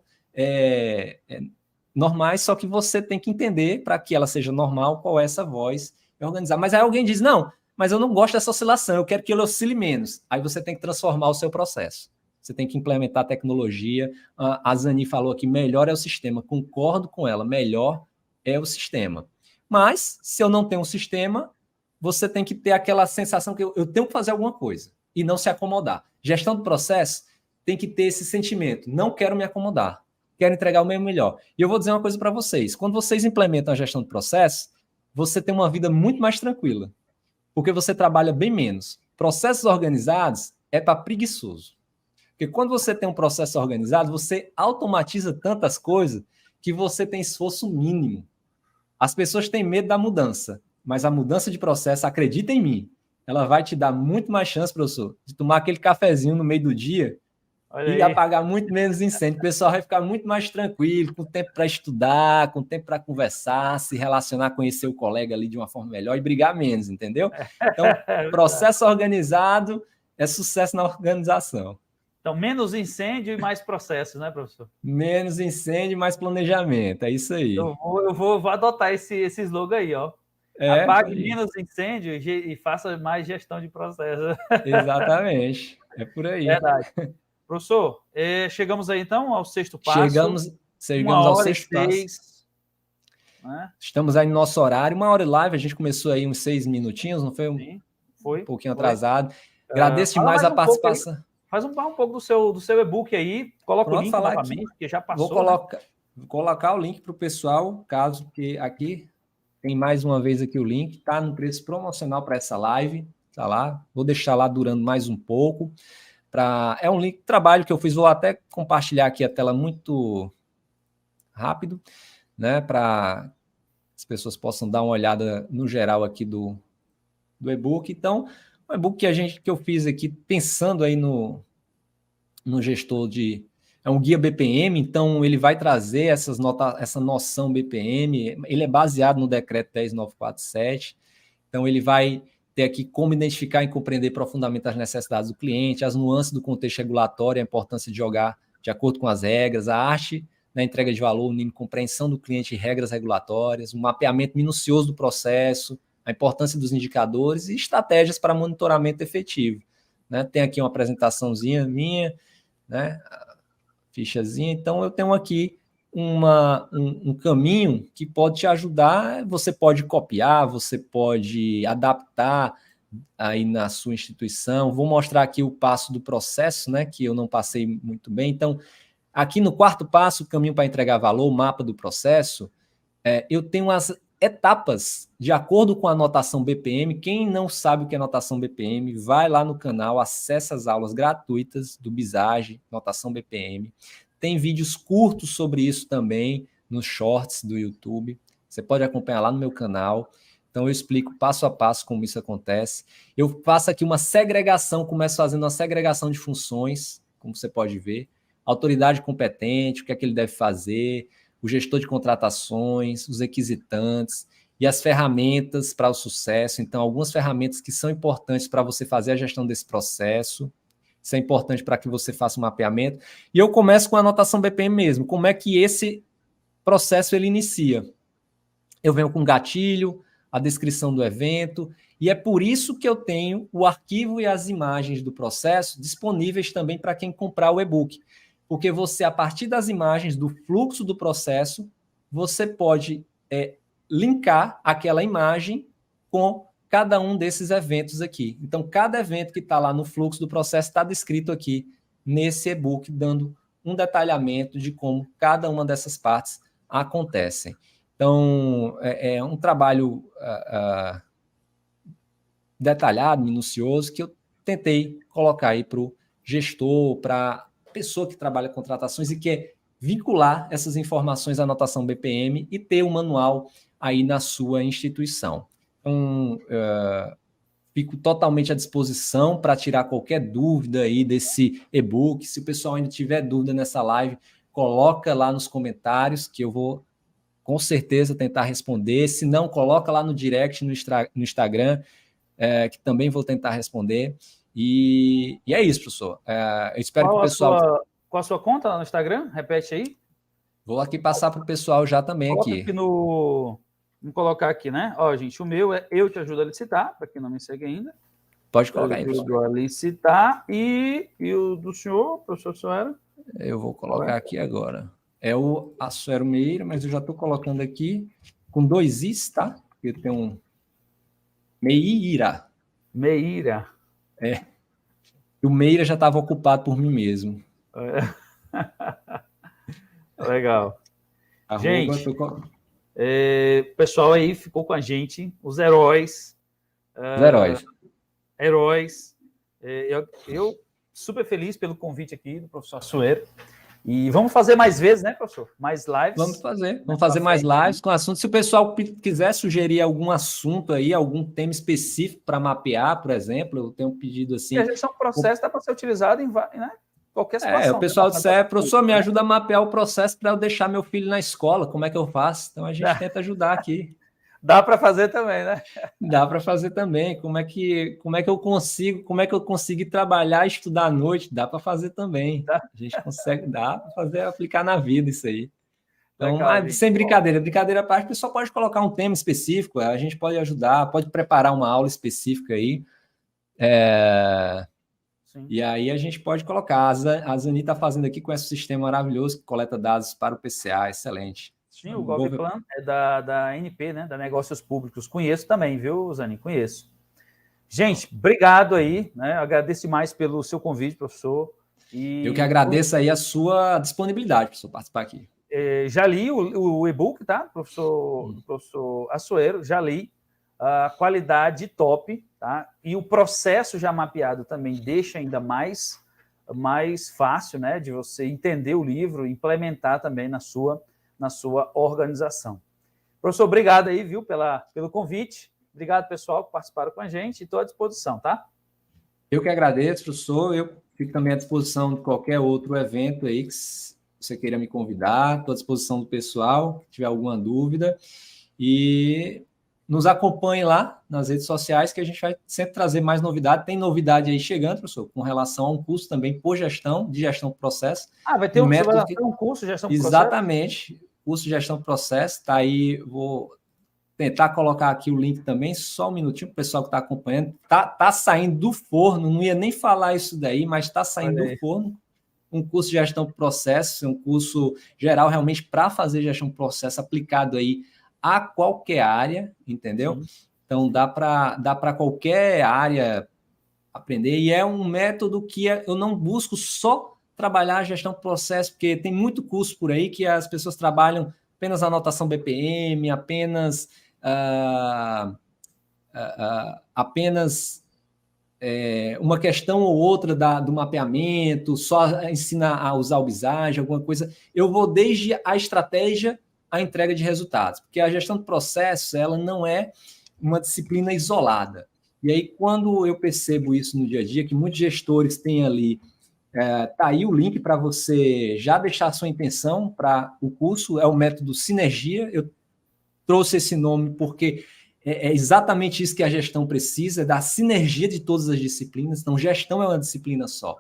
normais, só que você tem que entender, para que ela seja normal, qual é essa voz e organizar. Mas aí alguém diz, não, mas eu não gosto dessa oscilação, eu quero que ele oscile menos. Aí você tem que transformar o seu processo. Você tem que implementar a tecnologia. A Zani falou aqui, melhor é o sistema. Concordo com ela, melhor é o sistema. Mas, se eu não tenho um sistema, você tem que ter aquela sensação que eu tenho que fazer alguma coisa e não se acomodar. Gestão do processo tem que ter esse sentimento. Não quero me acomodar. Quero entregar o meu melhor. E eu vou dizer uma coisa para vocês. Quando vocês implementam a gestão do processo, você tem uma vida muito mais tranquila. Porque você trabalha bem menos. Processos organizados é para preguiçoso. Porque quando você tem um processo organizado, você automatiza tantas coisas que você tem esforço mínimo. As pessoas têm medo da mudança, mas a mudança de processo, acredita em mim, ela vai te dar muito mais chance, professor, de tomar aquele cafezinho no meio do dia e apagar muito menos incêndio. O pessoal vai ficar muito mais tranquilo, com tempo para estudar, com tempo para conversar, se relacionar, conhecer o colega ali de uma forma melhor e brigar menos, entendeu? Então, processo organizado é sucesso na organização. Então, menos incêndio e mais processo, né, professor? Menos incêndio e mais planejamento, é isso aí. Eu vou adotar esse slogan aí, ó. Apague menos incêndio e faça mais gestão de processo. Exatamente, é por aí. Verdade. Professor, chegamos aí então ao sexto passo. Chegamos ao sexto passo. Né? Estamos aí no nosso horário, 1 hora de live, a gente começou aí uns 6 minutinhos, não foi? Sim, foi. Um pouquinho atrasado. Agradeço demais a participação. Faz um pouco do seu e-book aí, coloca o link novamente, que já passou. Vou colocar o link para o pessoal, caso que aqui tem mais uma vez aqui o link, tá no preço promocional para essa live, tá lá. Vou deixar lá durando mais um pouco. É um link de trabalho que eu fiz, vou até compartilhar aqui a tela muito rápido, né, para as pessoas possam dar uma olhada no geral aqui do e-book. Então, um e-book que eu fiz aqui pensando aí no gestor é um guia BPM, então ele vai trazer essa noção BPM, ele é baseado no decreto 10947, então ele vai ter aqui como identificar e compreender profundamente as necessidades do cliente, as nuances do contexto regulatório, a importância de jogar de acordo com as regras, a arte na entrega de valor, a compreensão do cliente e regras regulatórias, um mapeamento minucioso do processo, a importância dos indicadores e estratégias para monitoramento efetivo. Né? Tem aqui uma apresentaçãozinha minha, né? Fichazinha. Então, eu tenho aqui um caminho que pode te ajudar. Você pode copiar, você pode adaptar aí na sua instituição. Vou mostrar aqui o passo do processo, né? Que eu não passei muito bem. Então, aqui no quarto passo, o caminho para entregar valor, o mapa do processo, eu tenho as etapas de acordo com a notação BPM. Quem não sabe o que é notação BPM, vai lá no canal, acessa as aulas gratuitas do Bizage, notação BPM. Tem vídeos curtos sobre isso também nos shorts do YouTube. Você pode acompanhar lá no meu canal. Então eu explico passo a passo como isso acontece. Eu faço aqui uma segregação, começo fazendo uma segregação de funções, como você pode ver. Autoridade competente, o que é que ele deve fazer, o gestor de contratações, os requisitantes e as ferramentas para o sucesso. Então, algumas ferramentas que são importantes para você fazer a gestão desse processo. Isso é importante para que você faça um mapeamento. E eu começo com a anotação BPM mesmo. Como é que esse processo ele inicia? Eu venho com gatilho, a descrição do evento, e é por isso que eu tenho o arquivo e as imagens do processo disponíveis também para quem comprar o e-book. Porque você, a partir das imagens do fluxo do processo, você pode linkar aquela imagem com cada um desses eventos aqui. Então, cada evento que está lá no fluxo do processo está descrito aqui nesse e-book, dando um detalhamento de como cada uma dessas partes acontecem. Então, é um trabalho detalhado, minucioso, que eu tentei colocar aí para o gestor, para a pessoa que trabalha com contratações e quer vincular essas informações à anotação BPM e ter um manual aí na sua instituição. Então, fico totalmente à disposição para tirar qualquer dúvida aí desse e-book. Se o pessoal ainda tiver dúvida nessa live, coloca lá nos comentários que eu vou com certeza tentar responder. Se não, coloca lá no direct no Instagram, que também vou tentar responder. E é isso, professor. Eu espero que o pessoal... Qual a sua conta lá no Instagram? Repete aí. Vou aqui passar para o pessoal já também. Coloca aqui. Vamos colocar aqui, né? Ó, gente, o meu é Eu Te Ajudo a Licitar, para quem não me segue ainda. Pode colocar aí, professor. Eu ajudo a licitar. E o do senhor, professor Assuero? Eu vou colocar aqui agora. É o Assuero Meira, mas eu já estou colocando aqui com 2 Is, tá? Porque tem um... Meira. Meira. O Meira já estava ocupado por mim mesmo. Legal. Gente, o pessoal aí ficou com a gente, os heróis. Heróis. Eu super feliz pelo convite aqui do professor Assuero. E vamos fazer mais vezes, né, professor? Mais lives. Vamos fazer mais lives com assuntos. Se o pessoal quiser sugerir algum assunto aí, algum tema específico para mapear, por exemplo, eu tenho um pedido assim. A gestão do processo está para ser utilizado em qualquer situação. O pessoal disser, professor, me ajuda a mapear o processo para eu deixar meu filho na escola, como é que eu faço? Então a gente tenta ajudar aqui. Dá para fazer também, né? Dá para fazer também. Como é que eu consegui trabalhar e estudar à noite? Dá para fazer também. A gente consegue, dá para fazer, aplicar na vida isso aí. Então, legal, sem brincadeira. Brincadeira à parte, o pessoal pode colocar um tema específico, a gente pode ajudar, pode preparar uma aula específica aí. E aí a gente pode colocar. A Zani está fazendo aqui com esse sistema maravilhoso que coleta dados para o PCA, excelente. Sim, o GovPlan é da ANP, né? Da Negócios Públicos. Conheço também, viu, Zani? Conheço. Gente, obrigado aí, né? Agradeço mais pelo seu convite, professor. Eu que agradeço aí a sua disponibilidade, professor, participar aqui. Já li o e-book, tá? Professor Assuero, já li. A qualidade top, tá? E o processo já mapeado também deixa ainda mais fácil, né? De você entender o livro e implementar também na sua organização. Professor, obrigado aí, viu, pelo convite. Obrigado, pessoal, que participaram com a gente. Estou à disposição, tá? Eu que agradeço, professor. Eu fico também à disposição de qualquer outro evento aí que você queira me convidar. Estou à disposição do pessoal, se tiver alguma dúvida. E nos acompanhe lá nas redes sociais, que a gente vai sempre trazer mais novidade. Tem novidade aí chegando, professor, com relação a um curso também por gestão, de gestão do processo. Vai ter um curso de gestão do processo? Exatamente, curso de gestão do processo. Está aí, vou tentar colocar aqui o link também, só um minutinho para o pessoal que está acompanhando. Tá saindo do forno, não ia nem falar isso daí, mas está saindo do forno. Um curso de gestão do processo, um curso geral realmente para fazer gestão do processo aplicado aí a qualquer área, entendeu? Sim. Então, dá para qualquer área aprender, e é um método que eu não busco só trabalhar a gestão do processo, porque tem muito curso por aí que as pessoas trabalham apenas a anotação BPM, apenas uma questão ou outra do mapeamento, só ensina a usar o Visage, alguma coisa. Eu vou desde a estratégia à entrega de resultados, porque a gestão do processo, ela não é uma disciplina isolada. E aí, quando eu percebo isso no dia a dia, que muitos gestores têm ali, tá aí o link para você já deixar a sua intenção para o curso, é o método Sinergia. Eu trouxe esse nome porque é exatamente isso que a gestão precisa, é da sinergia de todas as disciplinas. Então, gestão é uma disciplina só.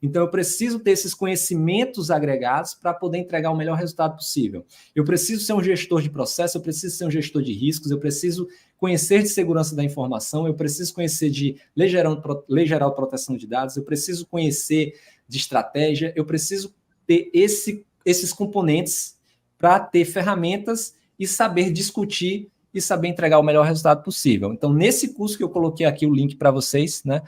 Então, eu preciso ter esses conhecimentos agregados para poder entregar o melhor resultado possível. Eu preciso ser um gestor de processo, eu preciso ser um gestor de riscos, eu preciso conhecer de segurança da informação, eu preciso conhecer de Lei Geral de Proteção de Dados, eu preciso conhecer de estratégia, eu preciso ter esses componentes para ter ferramentas e saber discutir e saber entregar o melhor resultado possível. Então, nesse curso que eu coloquei aqui o link para vocês, né?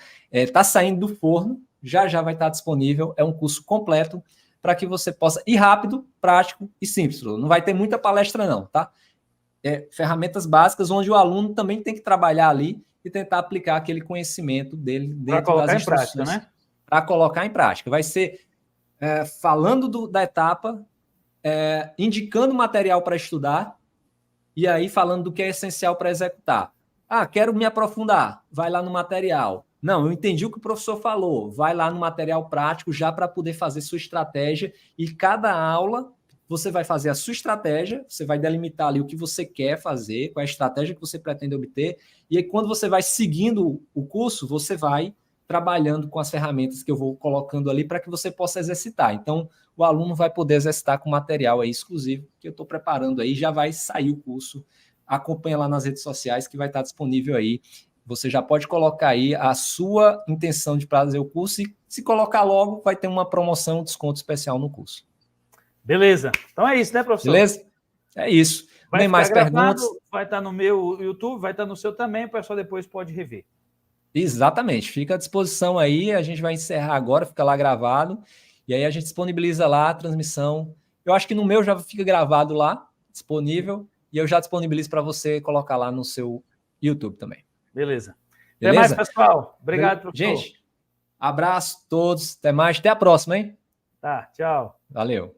Tá saindo do forno, já vai estar disponível. É um curso completo para que você possa ir rápido, prático e simples. Não vai ter muita palestra não, tá? Ferramentas básicas onde o aluno também tem que trabalhar ali e tentar aplicar aquele conhecimento dele dentro das instruções. Prática, né? Para colocar em prática. Vai ser falando da etapa, indicando material para estudar e aí falando do que é essencial para executar. Quero me aprofundar, vai lá no material. Não, eu entendi o que o professor falou, vai lá no material prático já para poder fazer sua estratégia e cada aula você vai fazer a sua estratégia, você vai delimitar ali o que você quer fazer, qual é a estratégia que você pretende obter, e aí quando você vai seguindo o curso, você vai trabalhando com as ferramentas que eu vou colocando ali para que você possa exercitar. Então, o aluno vai poder exercitar com material aí exclusivo que eu estou preparando aí, já vai sair o curso. Acompanha lá nas redes sociais que vai estar disponível aí. Você já pode colocar aí a sua intenção de fazer o curso e se colocar logo, vai ter uma promoção, um desconto especial no curso. Beleza. Então é isso, né, professor? Beleza? É isso. Tem mais perguntas? Vai estar no meu YouTube, vai estar no seu também, o pessoal depois pode rever. Exatamente. Fica à disposição aí, a gente vai encerrar agora, fica lá gravado, e aí a gente disponibiliza lá a transmissão. Eu acho que no meu já fica gravado lá, disponível, e eu já disponibilizo para você colocar lá no seu YouTube também. Beleza. Até mais, pessoal. Obrigado, professor. Gente, abraço a todos. Até mais. Até a próxima, hein? Tá, tchau. Valeu.